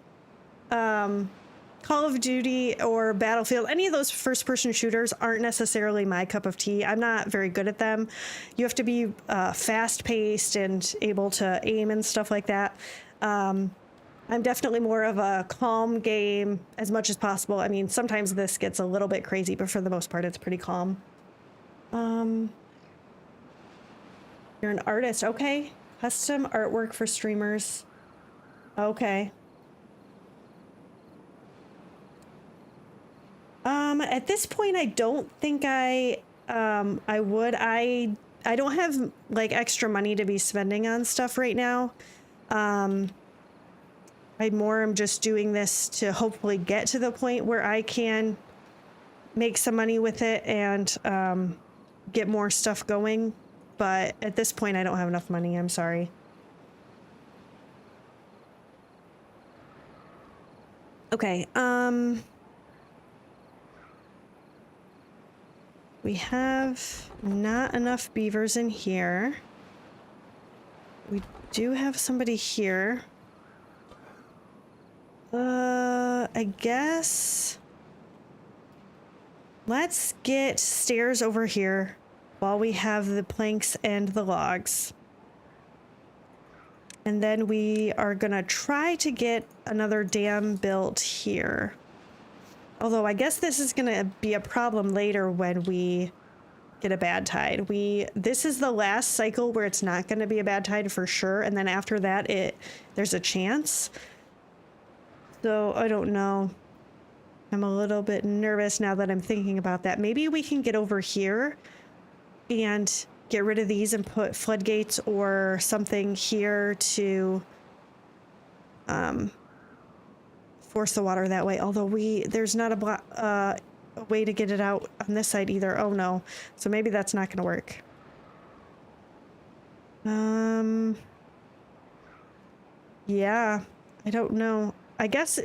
[SPEAKER 1] Call of Duty or Battlefield, any of those first-person shooters aren't necessarily my cup of tea. I'm not very good at them. You have to be fast-paced and able to aim and stuff like that. I'm definitely more of a calm game as much as possible. I mean, sometimes this gets a little bit crazy, but for the most part, it's pretty calm. You're an artist. Okay. Custom artwork for streamers. Okay. At this point, I don't think I would. I don't have like extra money to be spending on stuff right now. I more am just doing this to hopefully get to the point where I can make some money with it and get more stuff going. But at this point, I don't have enough money. I'm sorry. Okay. We have not enough beavers in here. We do have somebody here. I guess let's get stairs over here while we have the planks and the logs. And then we are gonna try to get another dam built here. Although I guess this is gonna be a problem later when we get a bad tide. This is the last cycle where it's not gonna be a bad tide for sure, and then after that there's a chance. So I don't know. I'm a little bit nervous now that I'm thinking about that. Maybe we can get over here and get rid of these and put floodgates or something here to force the water that way. Although there's not a way to get it out on this side either. Oh no. So maybe that's not gonna work. Yeah, I don't know. I guess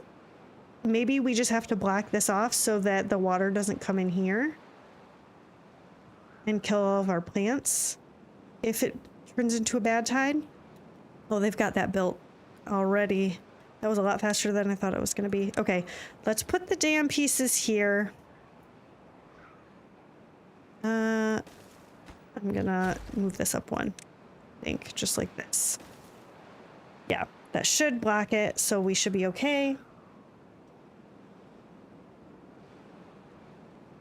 [SPEAKER 1] maybe we just have to block this off so that the water doesn't come in here and kill all of our plants if it turns into a bad tide. Oh, they've got that built already. That was a lot faster than I thought it was going to be. Okay, let's put the dam pieces here. I'm gonna move this up one, I think, just like this. Yeah, that should block it, so we should be okay.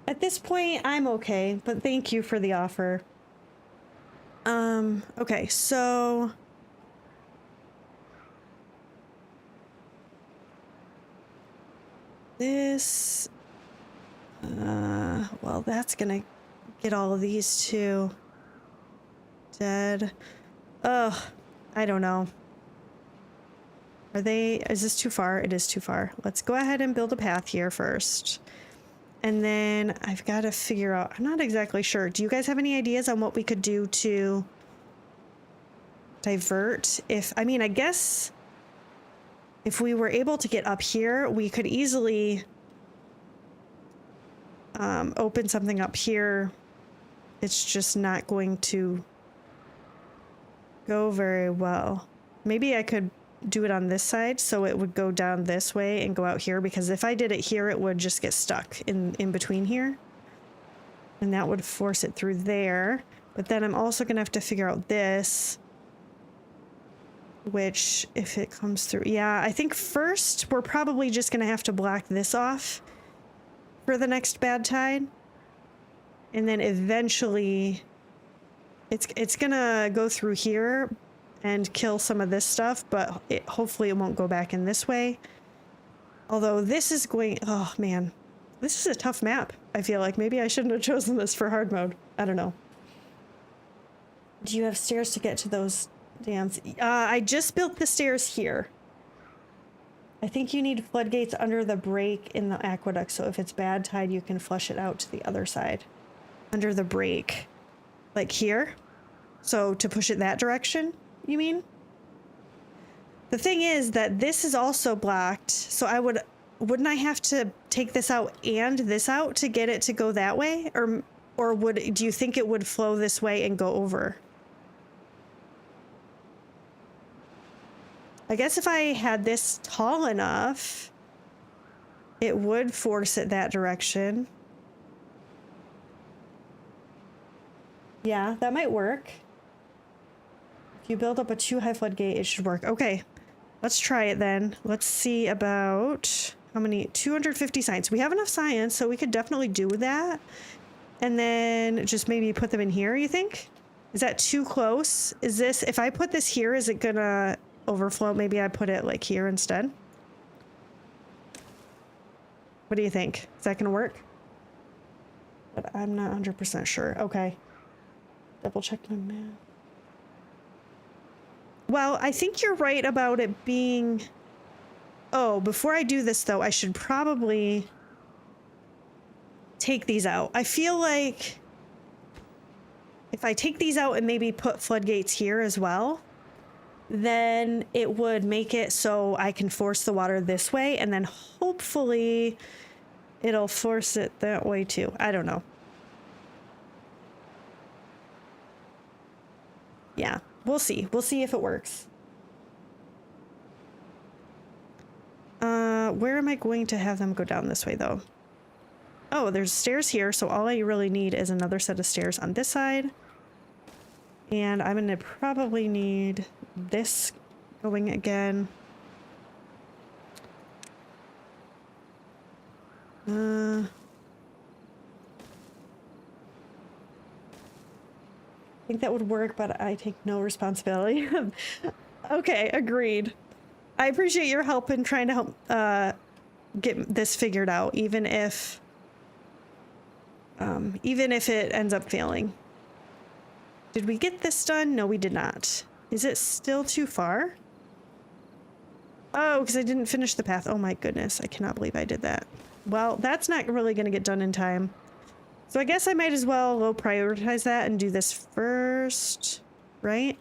[SPEAKER 1] At this point, I'm okay, but thank you for the offer. Okay, so this, well, that's gonna get all of these too dead. Ugh, I don't know. Is this too far? It is too far. Let's go ahead and build a path here first. And then I've got to figure out, I'm not exactly sure. Do you guys have any ideas on what we could do to divert? I mean, I guess if we were able to get up here, we could easily open something up here. It's just not going to go very well. Maybe I could do it on this side so it would go down this way and go out here, because if I did it here it would just get stuck in between here and that would force it through there. But then I'm also gonna have to figure out this, which if it comes through, yeah, I think first we're probably just gonna have to block this off for the next bad tide, and then eventually it's gonna go through here and kill some of this stuff, but hopefully it won't go back in this way. Although this is going, oh man, this is a tough map. I feel like maybe I shouldn't have chosen this for hard mode. I don't know. Do you have stairs to get to those dams? I just built the stairs here. I think you need floodgates under the break in the aqueduct, so if it's bad tide, you can flush it out to the other side. Under the break. Like here? So to push it that direction? You mean? The thing is that this is also blocked, so wouldn't I have to take this out and this out to get it to go that way? Or do you think it would flow this way and go over? I guess if I had this tall enough, it would force it that direction. Yeah, that might work. If you build up a too high floodgate, it should work. Okay, let's try it then. Let's see about how many, 250 science. We have enough science, so we could definitely do that. And then just maybe put them in here, you think? Is that too close? Is this, if I put this here, is it gonna overflow? Maybe I put it like here instead. What do you think? Is that gonna work? But I'm not 100% sure. Okay. Double check my map. Well, I think you're right about it being... Oh, before I do this though, I should probably take these out. I feel like if I take these out and maybe put floodgates here as well, then it would make it so I can force the water this way, and then hopefully it'll force it that way too. I don't know. Yeah, we'll see. We'll see if it works. Where am I going to have them go down this way though? Oh, there's stairs here, so all I really need is another set of stairs on this side. And I'm gonna probably need this going again. I think that would work, but I take no responsibility. Okay, agreed. I appreciate your help in trying to help get this figured out, even if it ends up failing. Did we get this done? No, we did not. Is it still too far? Oh, because I didn't finish the path. Oh my goodness, I cannot believe I did that. Well, that's not really going to get done in time. So I guess I might as well low prioritize that and do this first, right?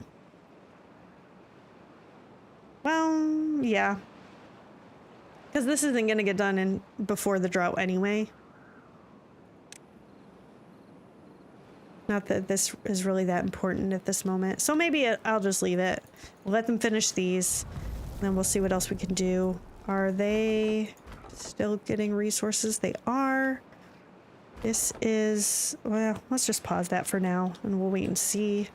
[SPEAKER 1] Well, yeah. Because this isn't going to get done before the drought anyway. Not that this is really that important at this moment. So maybe I'll just leave it. We'll let them finish these. Then we'll see what else we can do. Are they still getting resources? They are. This is... Well, let's just pause that for now. And we'll wait and see.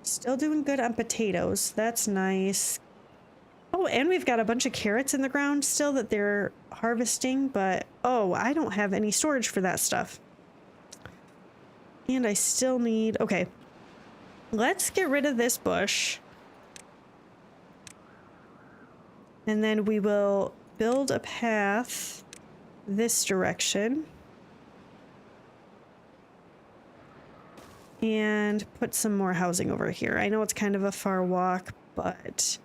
[SPEAKER 1] Still doing good on potatoes. That's nice. Oh, and we've got a bunch of carrots in the ground still that they're harvesting, but oh, I don't have any storage for that stuff. And I still need... Okay. Let's get rid of this bush. And then we will build a path this direction. And put some more housing over here. I know it's kind of a far walk, but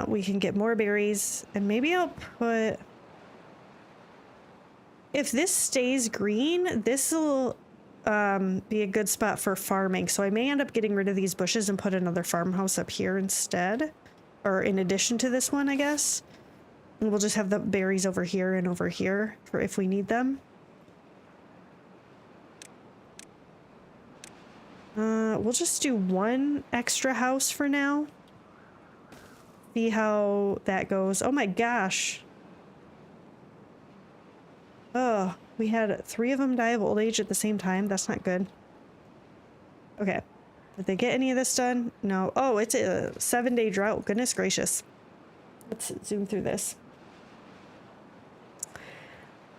[SPEAKER 1] we can get more berries. And maybe I'll put... If this stays green, this will be a good spot for farming. So I may end up getting rid of these bushes and put another farmhouse up here instead. Or in addition to this one, I guess. And we'll just have the berries over here and over here for if we need them. We'll just do one extra house for now. See how that goes. Oh my gosh. Oh, we had 3 of them die of old age at the same time. That's not good. Okay. Did they get any of this done? No. Oh, it's a 7-day drought. Goodness gracious. Let's zoom through this.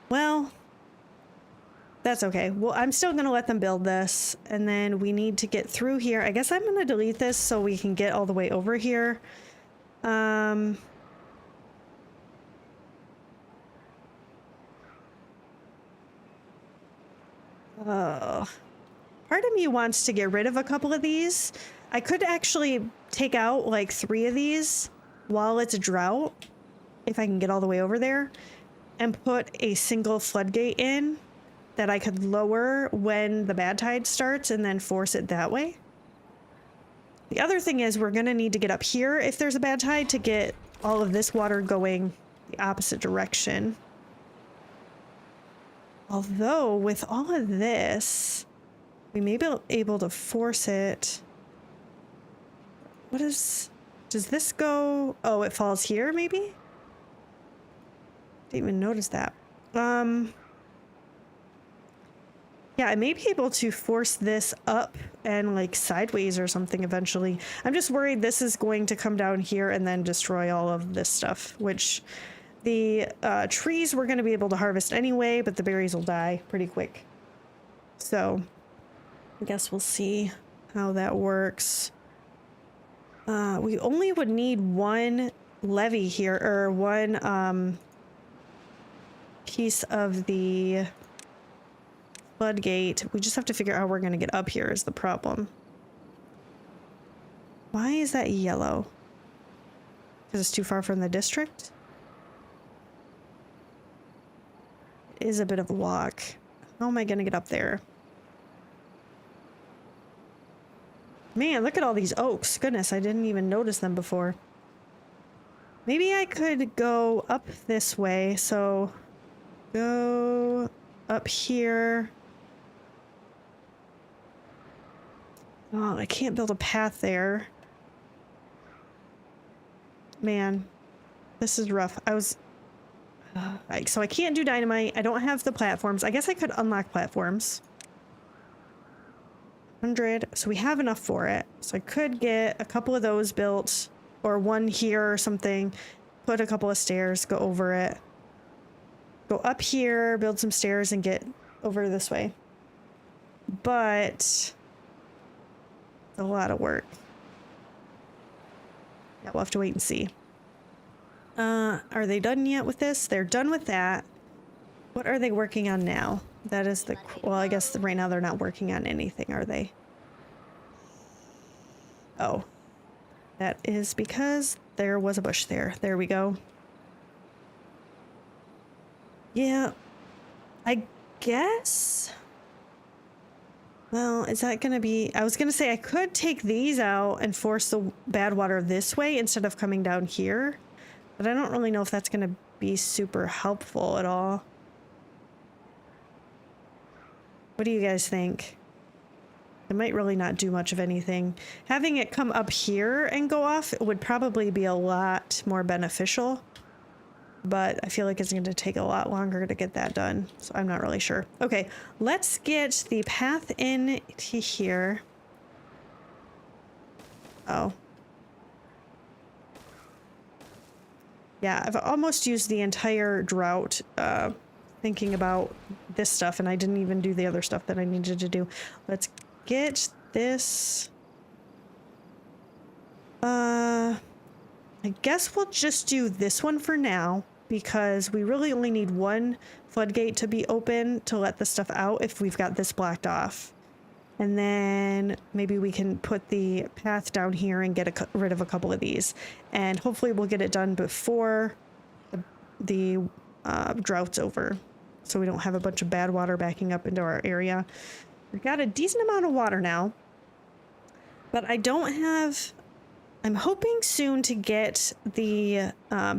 [SPEAKER 1] Well, that's okay. Well, I'm still going to let them build this. And then we need to get through here. I guess I'm going to delete this so we can get all the way over here. Oh, part of me wants to get rid of a couple of these. I could actually take out like 3 of these while it's a drought, if I can get all the way over there, and put a single floodgate in that I could lower when the bad tide starts and then force it that way. The other thing is we're going to need to get up here if there's a bad tide to get all of this water going the opposite direction. Although with all of this, we may be able to force it. What is, does this go? Oh, it falls here maybe? Didn't even notice that. Yeah, I may be able to force this up and like sideways or something eventually. I'm just worried this is going to come down here and then destroy all of this stuff, which the trees we're going to be able to harvest anyway, but the berries will die pretty quick. So I guess we'll see how that works. We only would need one levee here, or one piece of the floodgate. We just have to figure out how we're going to get up here is the problem. Why is that yellow? Because it's too far from the district? It is a bit of a walk. How am I going to get up there? Man, look at all these oaks. Goodness, I didn't even notice them before. Maybe I could go up this way. So go up here. Oh, I can't build a path there. Man, this is rough. So I can't do dynamite. I don't have the platforms. I guess I could unlock platforms. 100. So we have enough for it. So I could get a couple of those built, or one here or something. Put a couple of stairs, go over it. Go up here, build some stairs, and get over this way. But it's a lot of work. Yeah, we'll have to wait and see. Are they done yet with this? They're done with that. What are they working on now? That is the... Well, I guess right now they're not working on anything, are they? Oh. That is because there was a bush there. There we go. Yeah. I guess... Well, is that going to be... I was going to say I could take these out and force the bad water this way instead of coming down here. But I don't really know if that's going to be super helpful at all. What do you guys think? It might really not do much of anything. Having it come up here and go off would probably be a lot more beneficial. But I feel like it's going to take a lot longer to get that done. So I'm not really sure. Okay, let's get the path in to here. Oh. Yeah, I've almost used the entire drought thinking about this stuff, and I didn't even do the other stuff that I needed to do. Let's get this. I guess we'll just do this one for now, because we really only need one floodgate to be open to let the stuff out if we've got this blocked off. And then maybe we can put the path down here and get rid of a couple of these. And hopefully we'll get it done before the drought's over, so we don't have a bunch of bad water backing up into our area. We've got a decent amount of water now, but I don't have... I'm hoping soon to get the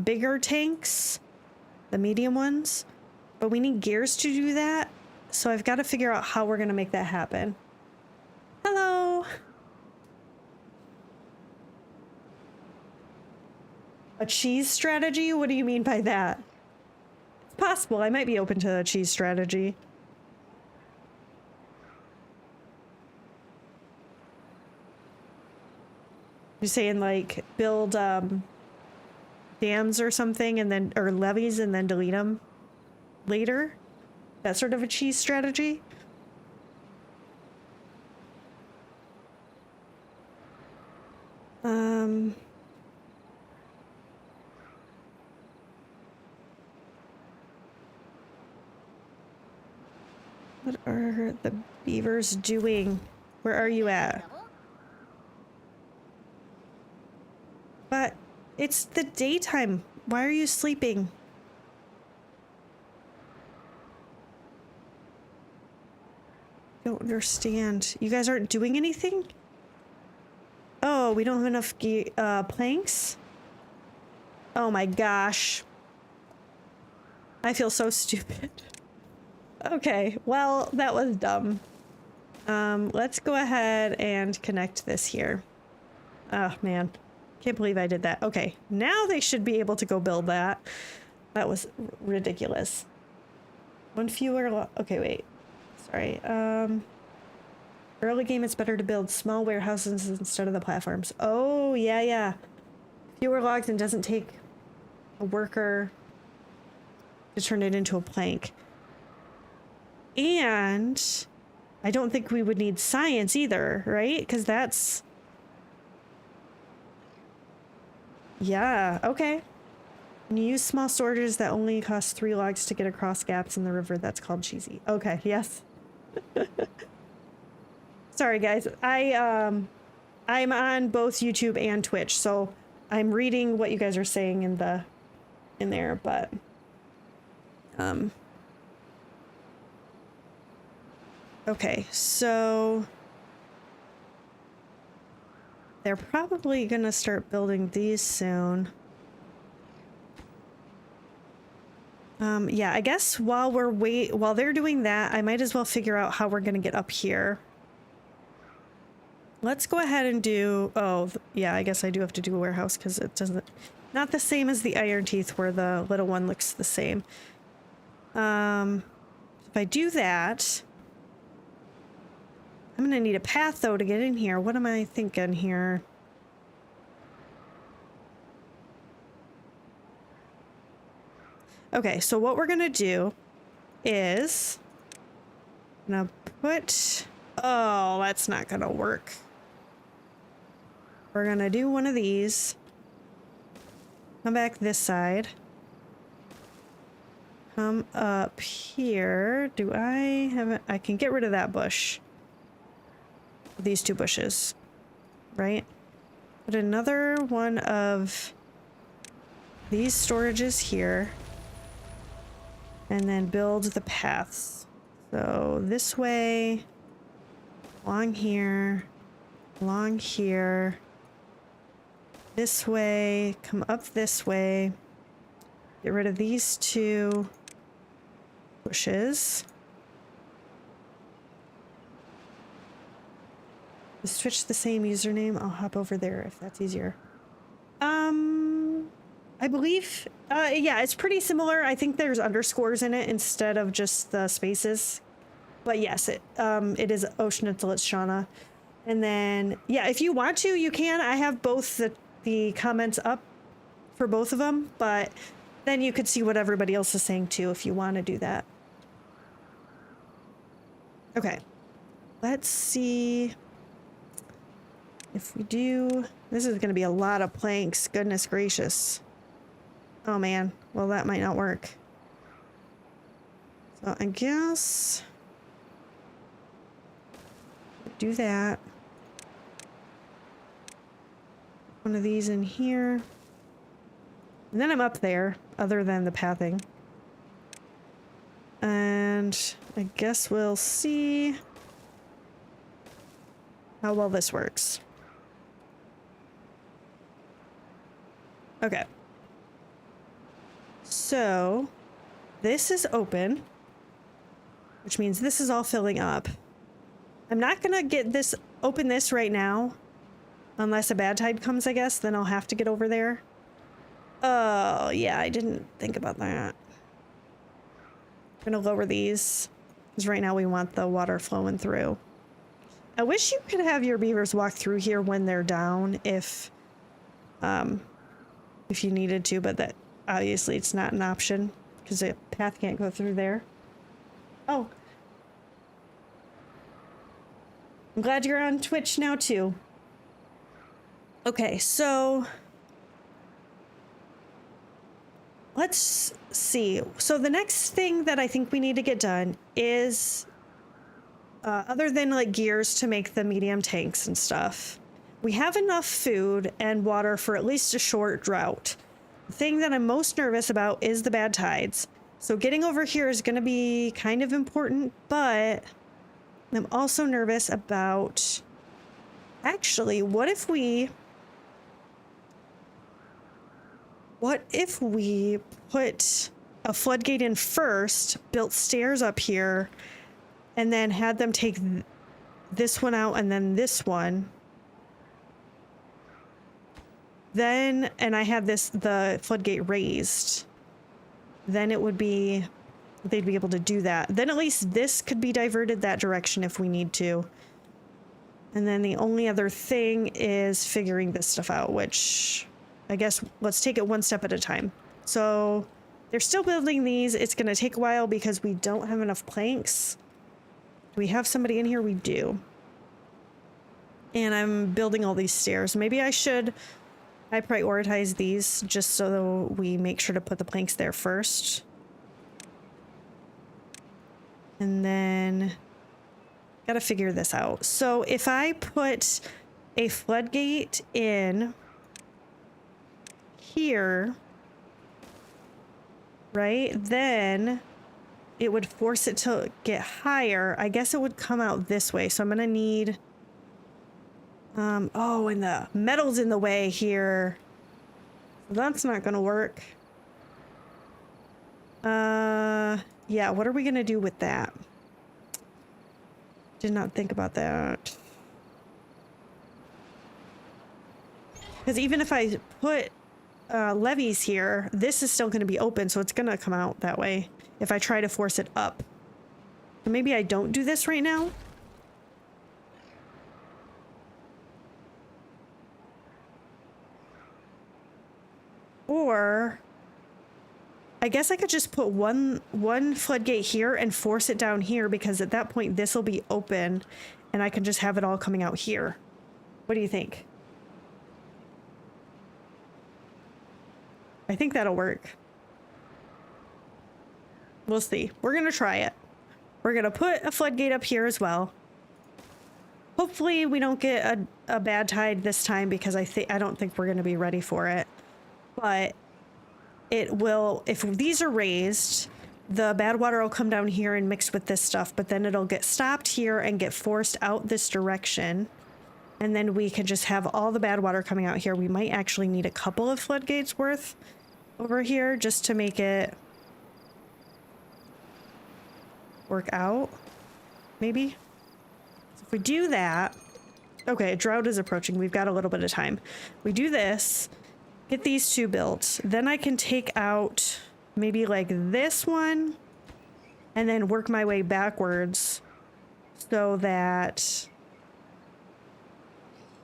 [SPEAKER 1] bigger tanks, the medium ones, but we need gears to do that. So I've got to figure out how we're going to make that happen. Hello. A cheese strategy? What do you mean by that? It's possible. I might be open to a cheese strategy. You're saying like build dams or something and then, or levees and then delete them later? That sort of a cheese strategy? What are the beavers doing? Where are you at? But it's the daytime. Why are you sleeping? Don't understand. You guys aren't doing anything? Oh, we don't have enough planks? Oh my gosh. I feel so stupid. Okay, well, that was dumb. Let's go ahead and connect this here. Oh, man. Can't believe I did that. Okay, now they should be able to go build that. That was ridiculous. One fewer... Okay, wait. Sorry. Early game, it's better to build small warehouses instead of the platforms. Oh, yeah. Fewer logs and doesn't take a worker to turn it into a plank. And I don't think we would need science either, right? Because that's... Yeah, okay. When you use small storages that only cost 3 logs to get across gaps in the river, that's called cheesy. Okay, yes. Sorry, guys. I'm on both YouTube and Twitch, so I'm reading what you guys are saying in there, but... Okay, so... They're probably gonna start building these soon. Yeah, I guess while they're doing that, I might as well figure out how we're gonna get up here. Let's go ahead and do... Oh, yeah, I guess I do have to do a warehouse because it doesn't... Not the same as the Iron Teeth where the little one looks the same. If I do that... I'm gonna need a path, though, to get in here. What am I thinking here? Okay, so what we're gonna do is... I'm gonna put... Oh, that's not gonna work. We're gonna do one of these. Come back this side. Come up here. Do I have it? I can get rid of that bush. These 2 bushes, right? Put another one of these storages here. And then build the paths. So this way, along here, this way, come up this way, get rid of these 2 bushes. Is Twitch the same username? I'll hop over there if that's easier. I believe, yeah, it's pretty similar. I think there's underscores in it instead of just the spaces. But yes, it is Schnitzel, it's Shana. And then, yeah, if you want to, you can. I have both the comments up for both of them, but then you could see what everybody else is saying too if you want to do that. Okay, let's see if we do... This is going to be a lot of planks, goodness gracious. Oh man, well that might not work. So I guess... do that. One of these in here. And then I'm up there, other than the pathing. And I guess we'll see how well this works. Okay. So, this is open, which means this is all filling up. I'm not gonna open this right now, unless a bad tide comes, I guess. Then I'll have to get over there. Oh, yeah, I didn't think about that. I'm gonna lower these, because right now we want the water flowing through. I wish you could have your beavers walk through here when they're down, if you needed to, but that obviously it's not an option, because the path can't go through there. Oh. I'm glad you're on Twitch now, too. Okay, so... let's see. So the next thing that I think we need to get done is... other than, like, gears to make the medium tanks and stuff, we have enough food and water for at least a short drought. The thing that I'm most nervous about is the bad tides. So getting over here is going to be kind of important, but... I'm also nervous about... Actually, what if we put a floodgate in first, built stairs up here, and then had them take this one out and then this one. Then, and I had the floodgate raised. Then it would be, they'd be able to do that. Then at least this could be diverted that direction if we need to. And then the only other thing is figuring this stuff out, which I guess let's take it one step at a time. So they're still building these. It's going to take a while because we don't have enough planks. Do we have somebody in here? We do. And I'm building all these stairs. Maybe I prioritize these just so we make sure to put the planks there first. And then gotta figure this out. So if I put a floodgate in here, right, then it would force it to get higher. I guess it would come out this way. So I'm gonna need, oh, and the metal's in the way here. That's not gonna work. Yeah, what are we gonna do with that? Did not think about that. Because even if I put levees here, this is still going to be open, so it's going to come out that way if I try to force it up. So maybe I don't do this right now. Or I guess I could just put one floodgate here and force it down here, because at that point this will be open and I can just have it all coming out here. What do you think? I think that'll work. We'll see. We're gonna try it. We're gonna put a floodgate up here as well. Hopefully we don't get a bad tide this time, because I don't think we're gonna be ready for it. But it will, if these are raised, the bad water will come down here and mix with this stuff, but then it'll get stopped here and get forced out this direction. And then we can just have all the bad water coming out here. We might actually need a couple of floodgates worth over here just to make it work out, maybe. So if we do that, okay, drought is approaching. We've got a little bit of time. We do this. Get these two built. Then I can take out maybe like this one and then work my way backwards so that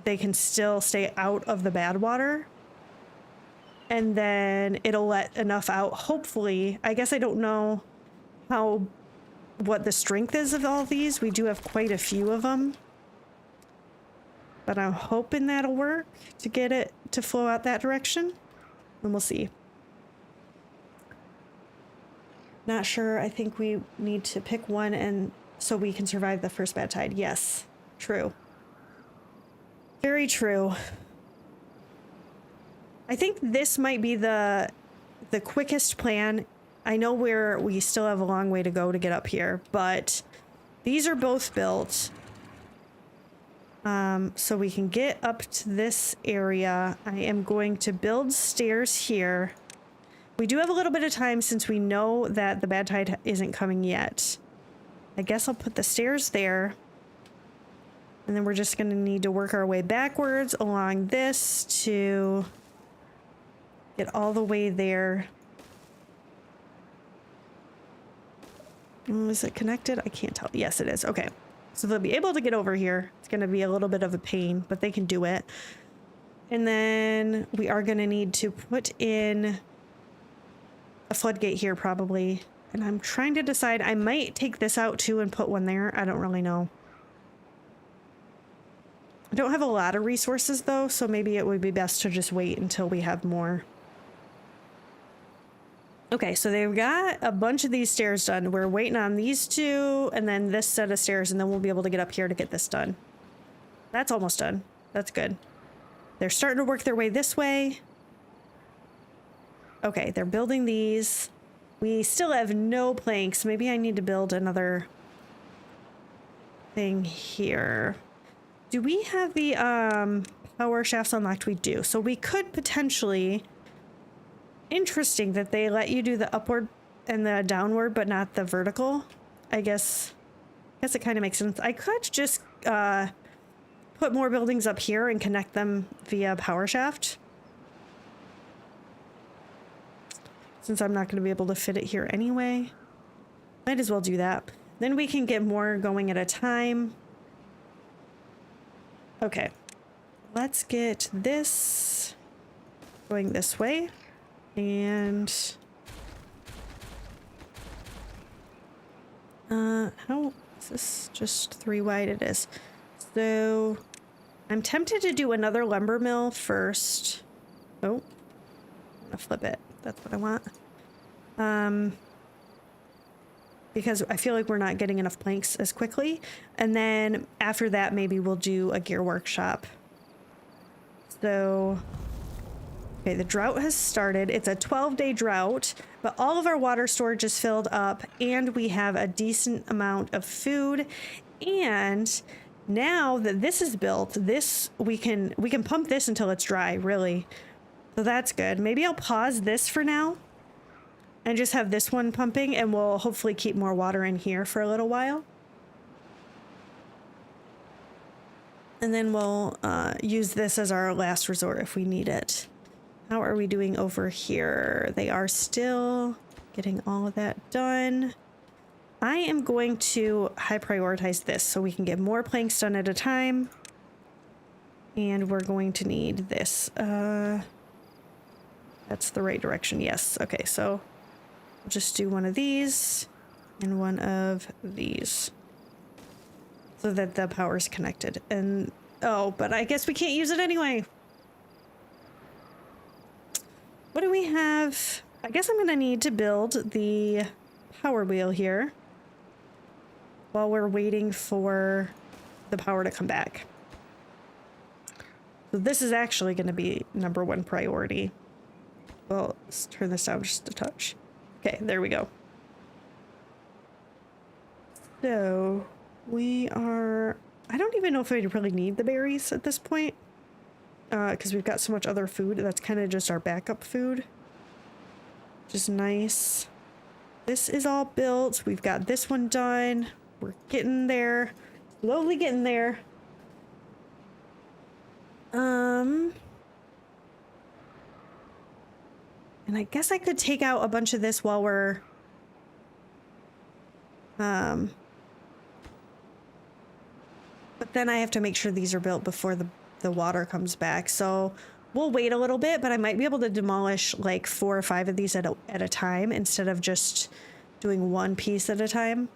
[SPEAKER 1] they can still stay out of the bad water. And then it'll let enough out, hopefully. I guess I don't know what the strength is of all these. We do have quite a few of them. But I'm hoping that'll work to get it to flow out that direction. And we'll see. Not sure. I think we need to pick one and so we can survive the first bad tide. Yes, true. Very true. I think this might be the quickest plan. I know we still have a long way to go to get up here, but these are both built. So we can get up to this area. I am going to build stairs here. We do have a little bit of time since we know that the bad tide isn't coming yet. I guess I'll put the stairs there. And then we're just going to need to work our way backwards along this to get all the way there. Is it connected? I can't tell. Yes, it is. Okay. So they'll be able to get over here. It's going to be a little bit of a pain, but they can do it. And then we are going to need to put in a floodgate here probably. And I'm trying to decide. I might take this out too and put one there. I don't really know. I don't have a lot of resources though, so maybe it would be best to just wait until we have more. Okay, so they've got a bunch of these stairs done. We're waiting on these two and then this set of stairs, and then we'll be able to get up here to get this done. That's almost done. That's good. They're starting to work their way this way. Okay, they're building these. We still have no planks. Maybe I need to build another thing here. Do we have the power shafts unlocked? We do. So we could potentially... Interesting that they let you do the upward and the downward, but not the vertical. I guess it kind of makes sense. I could just put more buildings up here and connect them via power shaft. Since I'm not going to be able to fit it here anyway. Might as well do that. Then we can get more going at a time. Okay. Let's get this going this way. And how is this? Just 3 wide it is. So I'm tempted to do another lumber mill first. Oh, I'm gonna flip it. That's what I want. Because I feel like we're not getting enough planks as quickly. And then after that, maybe we'll do a gear workshop. So, okay, the drought has started. It's a 12-day drought, but all of our water storage is filled up and we have a decent amount of food. And now that this is built, we can pump this until it's dry, really. So that's good. Maybe I'll pause this for now and just have this one pumping, and we'll hopefully keep more water in here for a little while. And then we'll use this as our last resort if we need it. How are we doing over here? They are still getting all of that done. I am going to high prioritize this so we can get more planks done at a time. And we're going to need this. That's the right direction. Yes. Okay, so we'll just do one of these and one of these so that the power is connected. And oh, but I guess we can't use it anyway. What do we have? I guess I'm going to need to build the power wheel here while we're waiting for the power to come back. So this is actually going to be #1 priority. Well, let's turn this down just a touch. Okay, there we go. So we are, I don't even know if we really need the berries at this point. Because we've got so much other food. That's kind of just our backup food. Which is nice. This is all built. We've got this one done. We're getting there. Slowly getting there. And I guess I could take out a bunch of this while we're... But then I have to make sure these are built before the water comes back. So we'll wait a little bit, but I might be able to demolish like 4 or 5 of these at a time instead of just doing one piece at a time.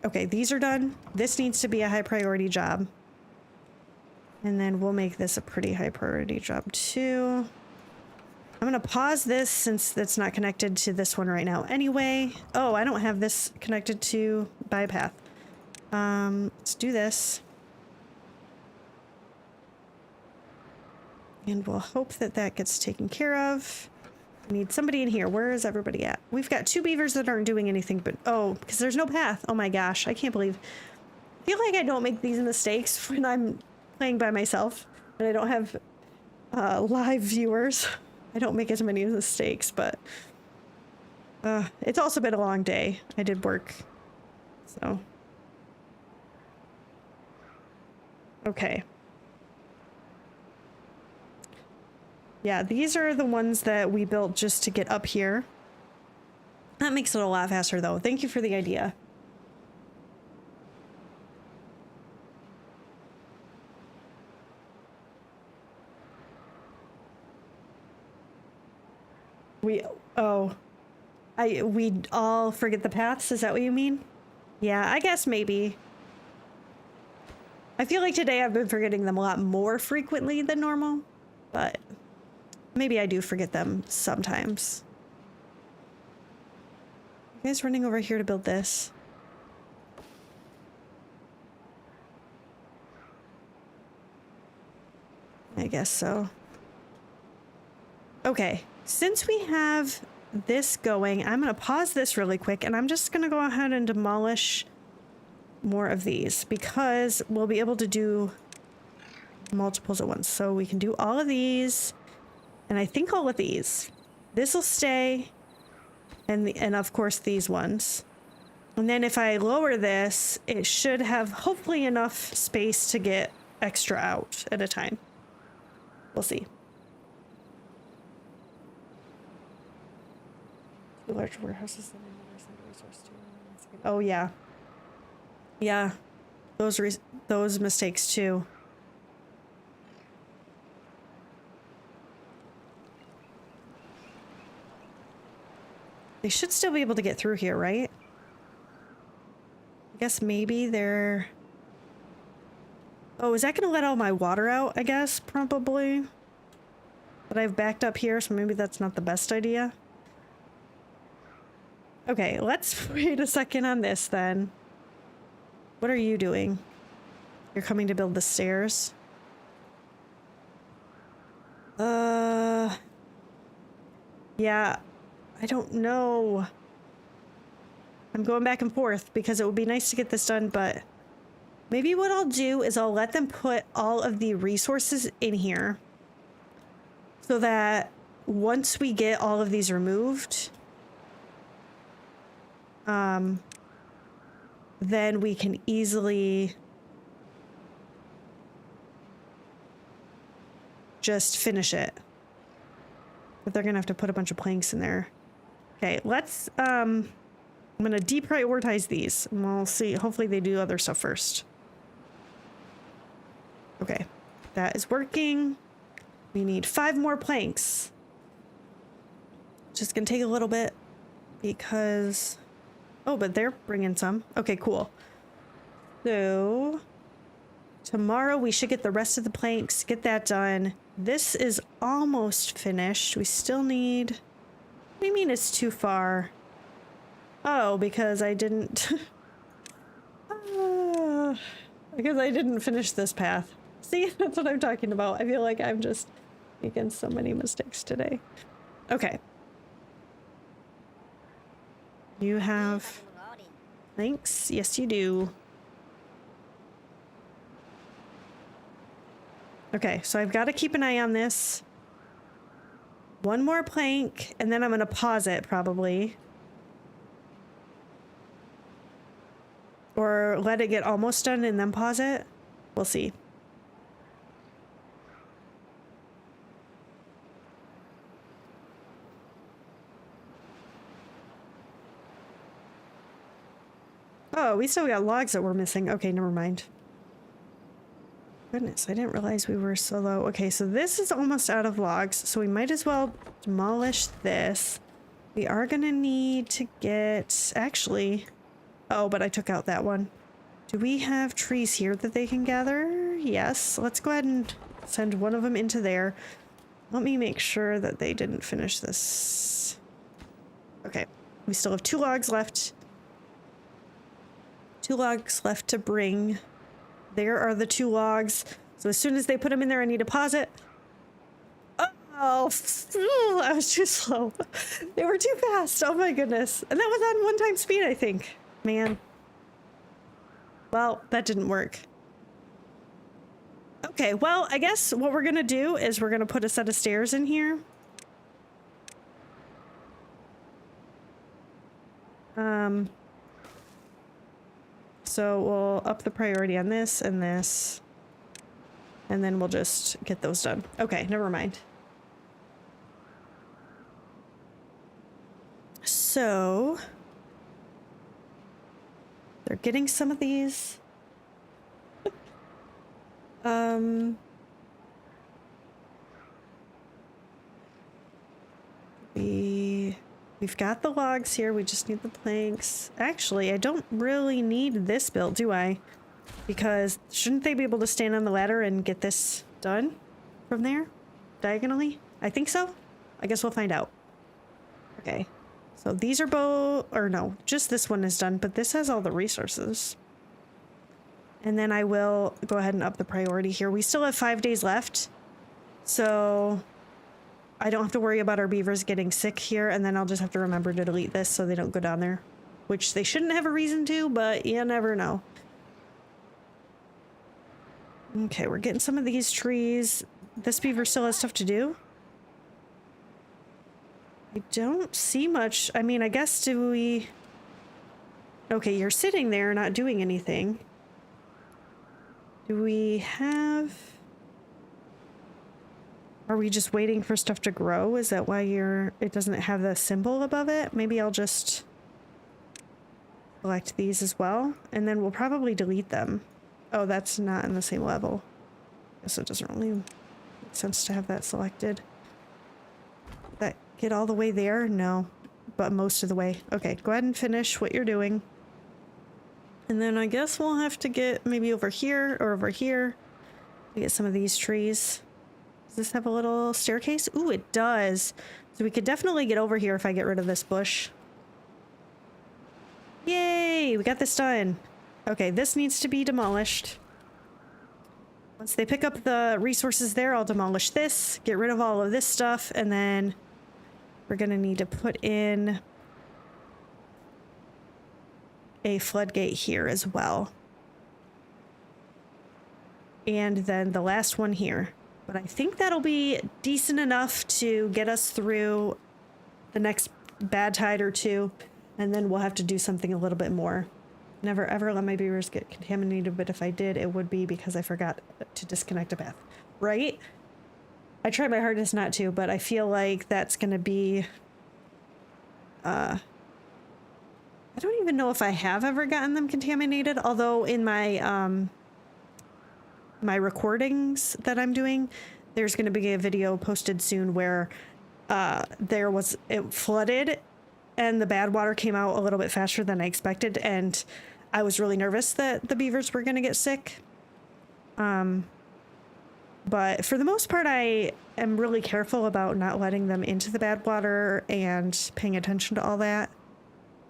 [SPEAKER 1] Okay, these are done. This needs to be a high priority job. And then we'll make this a pretty high priority job too. I'm gonna pause this since that's not connected to this one right now anyway. Oh, I don't have this connected to bypath. Let's do this. And we'll hope that that gets taken care of. We need somebody in here. Where is everybody at? We've got 2 beavers that aren't doing anything, but oh, because there's no path. Oh my gosh, I can't believe. I feel like I don't make these mistakes when I'm playing by myself and I don't have live viewers. I don't make as many mistakes, but it's also been a long day. I did work, so. Okay. Yeah, these are the ones that we built just to get up here. That makes it a lot faster though. Thank you for the idea. We all forget the paths, is that what you mean? Yeah, I guess maybe. I feel like today I've been forgetting them a lot more frequently than normal, but maybe I do forget them sometimes. You guys running over here to build this? I guess so. Okay. Since we have this going, I'm going to pause this really quick and I'm just going to go ahead and demolish more of these because we'll be able to do multiples at once. So we can do all of these and I think all of these. This'll stay, and of course these ones. And then if I lower this, it should have hopefully enough space to get extra out at a time. We'll see. Two large warehouses and another center resource too. Oh yeah. Yeah. Those mistakes too. They should still be able to get through here, right? I guess maybe they're... Oh, is that going to let all my water out, I guess? Probably. But I've backed up here, so maybe that's not the best idea. Okay, let's wait a second on this then. What are you doing? You're coming to build the stairs? Yeah, I don't know. I'm going back and forth because it would be nice to get this done, but maybe what I'll do is I'll let them put all of the resources in here so that once we get all of these removed, then we can easily just finish it. But they're gonna have to put a bunch of planks in there. Okay, let's, I'm gonna deprioritize these and we'll see. Hopefully they do other stuff first. Okay, that is working. We need 5 more planks. Just gonna take a little bit because, oh, but they're bringing some. Okay, cool. So tomorrow we should get the rest of the planks, get that done. This is almost finished. We still need, what do you mean it's too far? Oh, because I didn't, because I didn't finish this path. See, that's what I'm talking about. I feel like I'm just making so many mistakes today. Okay. You have planks? Yes, you do. Okay, so I've got to keep an eye on this. 1 more plank, and then I'm going to pause it, probably. Or let it get almost done and then pause it. We'll see. Oh, we still got logs that we're missing. Okay, never mind. Goodness, I didn't realize we were so low. Okay, so this is almost out of logs, so we might as well demolish this. We are gonna need to get, actually, oh, but I took out that one. Do we have trees here that they can gather? Yes, let's go ahead and send one of them into there. Let me make sure that they didn't finish this. Okay, we still have 2 logs left. 2 logs left to bring. There are the 2 logs. So as soon as they put them in there, I need to pause it. Oh, I was too slow. They were too fast. Oh my goodness. And that was on 1 time speed, I think. Man. Well, that didn't work. Okay, well, I guess what we're gonna do is we're gonna put a set of stairs in here. So we'll up the priority on this and this. And then we'll just get those done. Okay, never mind. So they're getting some of these. We've got the logs here. We just need the planks. Actually, I don't really need this built, do I? Because shouldn't they be able to stand on the ladder and get this done from there? Diagonally? I think so. I guess we'll find out. Okay. So these are both, or no, just this one is done, but this has all the resources. And then I will go ahead and up the priority here. We still have 5 days left. So I don't have to worry about our beavers getting sick here, and then I'll just have to remember to delete this so they don't go down there. Which they shouldn't have a reason to, but you never know. Okay, we're getting some of these trees. This beaver still has stuff to do. I don't see much. I mean, I guess do we... Okay, you're sitting there not doing anything. Do we have... Are we just waiting for stuff to grow? Is that why it doesn't have the symbol above it? Maybe I'll just select these as well, and then we'll probably delete them. Oh, that's not in the same level. Guess it doesn't really make sense to have that selected. That get all the way there? No, but most of the way. Okay, go ahead and finish what you're doing. And then I guess we'll have to get maybe over here or over here to get some of these trees. Does this have a little staircase? Ooh, it does. So we could definitely get over here if I get rid of this bush. Yay, we got this done. Okay, this needs to be demolished. Once they pick up the resources there, I'll demolish this, get rid of all of this stuff, and then we're gonna need to put in a floodgate here as well. And then the last one here. But I think that'll be decent enough to get us through the next bad tide or two, and then we'll have to do something a little bit more. Never ever let my beavers get contaminated, but if I did, it would be because I forgot to disconnect a bath. Right? I tried my hardest not to, but I feel like that's gonna be... I don't even know if I have ever gotten them contaminated, although in my my recordings that I'm doing, there's going to be a video posted soon where it flooded and the bad water came out a little bit faster than I expected, and I was really nervous that the beavers were going to get sick. But for the most part, I am really careful about not letting them into the bad water and paying attention to all that.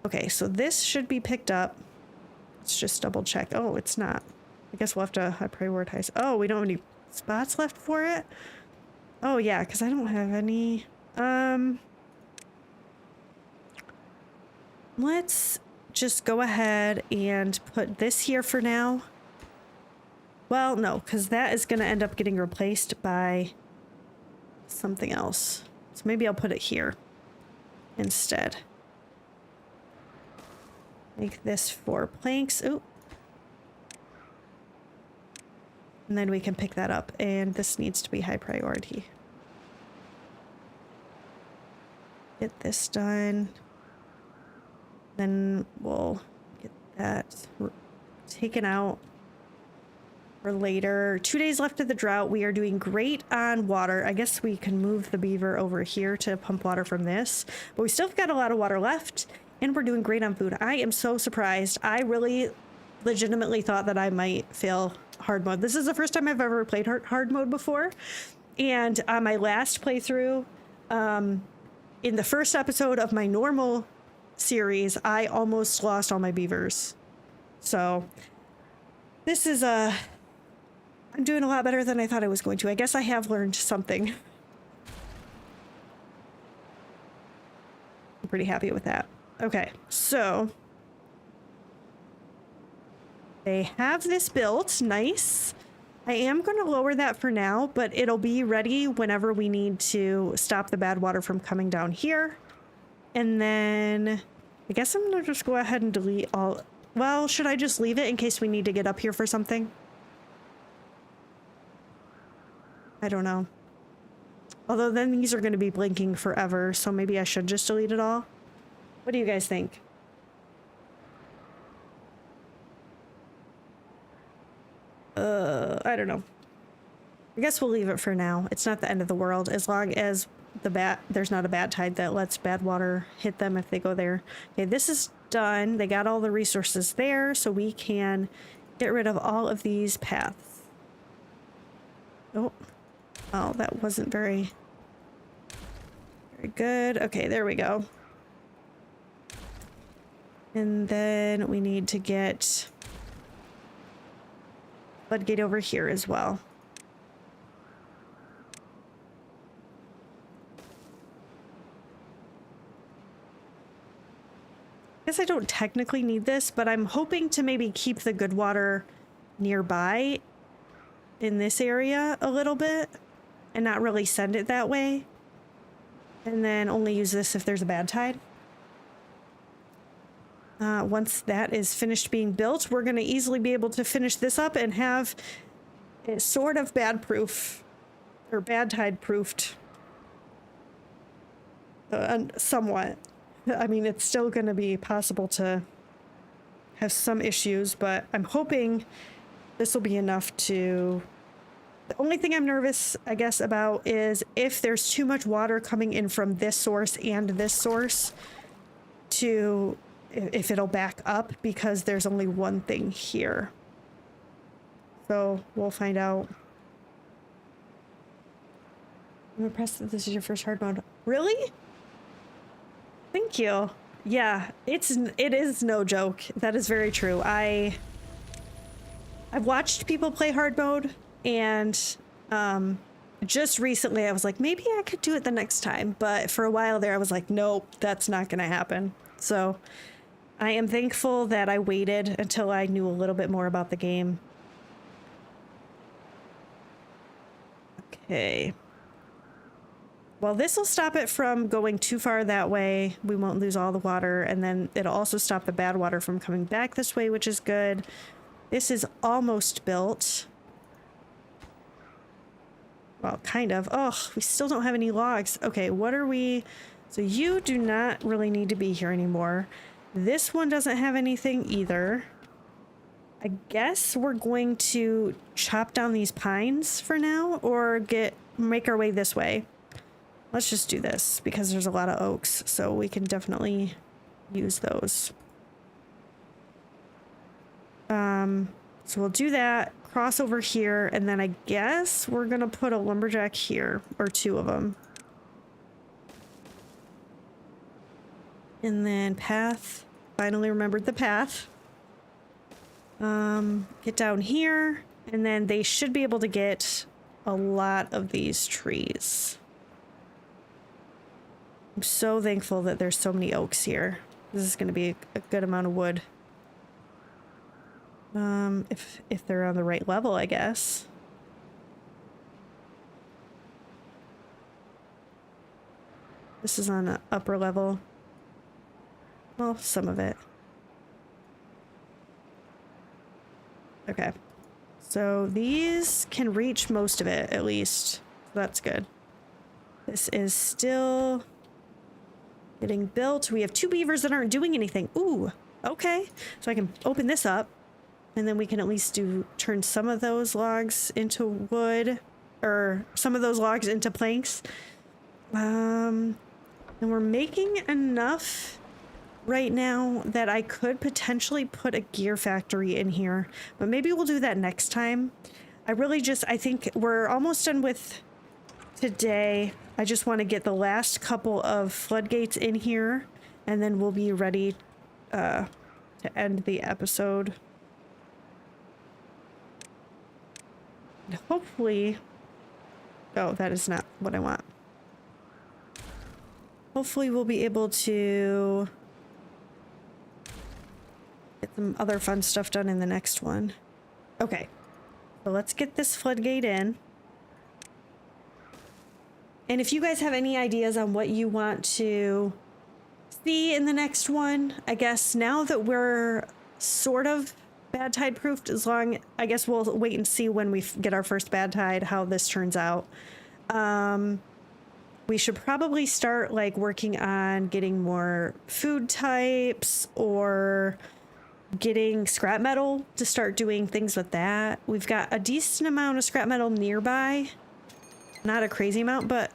[SPEAKER 1] Okay, so this should be picked up. Let's just double check. Oh, it's not. I guess we'll have to prioritize. Oh, we don't have any spots left for it? Oh, yeah, because I don't have any. Let's just go ahead and put this here for now. Well, no, because that is going to end up getting replaced by something else. So maybe I'll put it here instead. Make this 4 planks. Ooh. And then we can pick that up. And this needs to be high priority. Get this done. Then we'll get that taken out for later. 2 days left of the drought. We are doing great on water. I guess we can move the beaver over here to pump water from this. But we still have got a lot of water left. And we're doing great on food. I am so surprised. I really legitimately thought that I might fail hard mode. This is the first time I've ever played hard mode before. And on my last playthrough, in the first episode of my normal series, I almost lost all my beavers. So this is I'm doing a lot better than I thought I was going to. I guess I have learned something. I'm pretty happy with that. Okay, so they have this built. Nice. I am going to lower that for now, but it'll be ready whenever we need to stop the bad water from coming down here. And then I guess I'm going to just go ahead and delete all. Well, should I just leave it in case we need to get up here for something? I don't know. Although then these are going to be blinking forever, so maybe I should just delete it all. What do you guys think? I don't know. I guess we'll leave it for now. It's not the end of the world as long as there's not a bad tide that lets bad water hit them if they go there. Okay, this is done. They got all the resources there, so we can get rid of all of these paths. Oh, that wasn't very good. Okay, there we go. And then we need to get floodgate over here as well. I guess I don't technically need this, but I'm hoping to maybe keep the good water nearby in this area a little bit and not really send it that way. and then only use this if there's a bad tide. Once that is finished being built, we're going to easily be able to finish this up and have it sort of bad proof or bad tide proofed. Somewhat. I mean, it's still going to be possible to have some issues, but I'm hoping this will be enough to... The only thing I'm nervous, I guess, about is if there's too much water coming in from this source and this source to... if it'll back up because there's only one thing here. So we'll find out. I'm impressed that this is your first hard mode. Really? Thank you. Yeah, it is no joke. That is very true. I've watched people play hard mode, and just recently I was like, maybe I could do it the next time. But for a while there, I was like, nope, that's not going to happen. So I am thankful that I waited until I knew a little bit more about the game. Okay. Well, this will stop it from going too far that way. We won't lose all the water, and then it'll also stop the bad water from coming back this way, which is good. This is almost built. Well, kind of. Oh, we still don't have any logs. Okay, what are we... So you do not really need to be here anymore. This one doesn't have anything either. I guess we're going to chop down these pines for now, or make our way this way. Let's just do this because there's a lot of oaks, so we can definitely use those. So we'll do that, cross over here, and then I guess we're gonna put a lumberjack here, or two of them. And then path. Finally remembered the path. Get down here, and then they should be able to get a lot of these trees. I'm so thankful that there's so many oaks here. This is going to be a good amount of wood. If they're on the right level, I guess. This is on the upper level. Well, some of it. Okay. So these can reach most of it, at least. That's good. This is still getting built. We have 2 beavers that aren't doing anything. Ooh, okay. So I can open this up, and then we can at least turn some of those logs into wood, or some of those logs into planks. And we're making enough right now that I could potentially put a gear factory in here, but maybe we'll do that next time. I think we're almost done with today. I just want to get the last couple of floodgates in here, and then we'll be ready to end the episode. And hopefully... Oh, that is not what I want. Hopefully we'll be able to get some other fun stuff done in the next one. Okay, so let's get this floodgate in. And if you guys have any ideas on what you want to see in the next one, I guess now that we're sort of bad tide proofed, I guess we'll wait and see when we get our first bad tide how this turns out. We should probably start like working on getting more food types, or getting scrap metal to start doing things with that. We've got a decent amount of scrap metal nearby. Not a crazy amount, but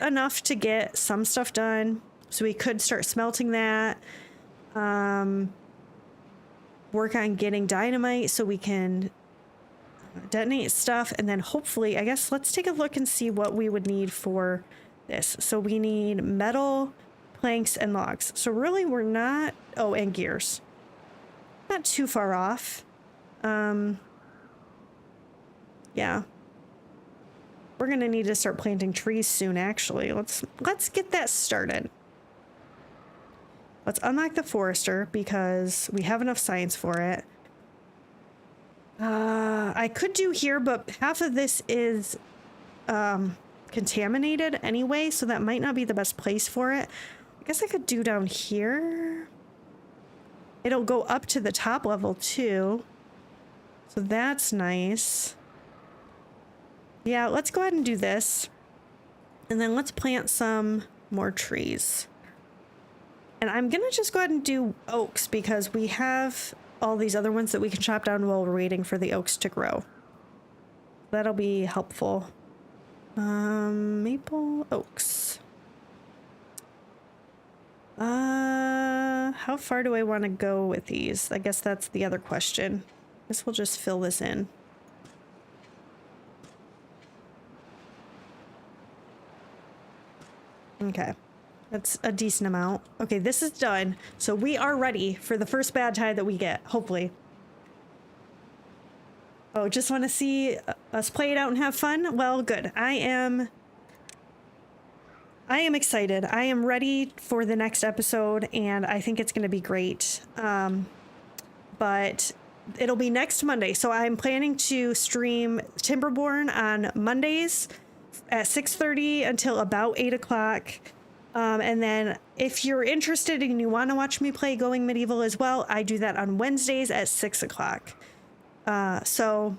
[SPEAKER 1] enough to get some stuff done. So we could start smelting that. Work on getting dynamite so we can detonate stuff. And then hopefully, I guess, let's take a look and see what we would need for this. So we need metal, planks, and logs. So really we're not... Oh, and gears. Not too far off. Yeah. We're gonna need to start planting trees soon, actually. Let's get that started. Let's unlock the forester because we have enough science for it. I could do here, but half of this is kind contaminated anyway, so that might not be the best place for it. I guess I could do down here. It'll go up to the top level too. So that's nice. Yeah, let's go ahead and do this. And then let's plant some more trees. And I'm gonna just go ahead and do oaks because we have all these other ones that we can chop down while we're waiting for the oaks to grow. That'll be helpful. Maple oaks. How far do I want to go with these? I guess that's the other question. I guess we'll just fill this in. Okay. That's a decent amount. Okay, this is done. So we are ready for the first bad tide that we get, hopefully. Oh, just want to see us play it out and have fun? Well, good. I am excited. I am ready for the next episode, and I think it's going to be great. But it'll be next Monday. So I'm planning to stream Timberborn on Mondays at 6:30 until about 8 o'clock. And then if you're interested and you want to watch me play Going Medieval as well, I do that on Wednesdays at 6 o'clock. So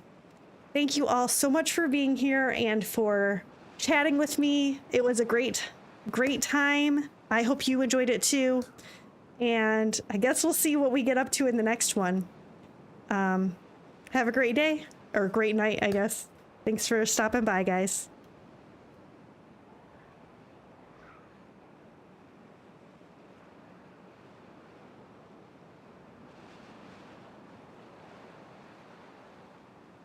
[SPEAKER 1] thank you all so much for being here and for chatting with me. It was a great time. I hope you enjoyed it too. And I guess we'll see what we get up to in the next one. Have a great day, or great night, I guess. Thanks for stopping by, guys.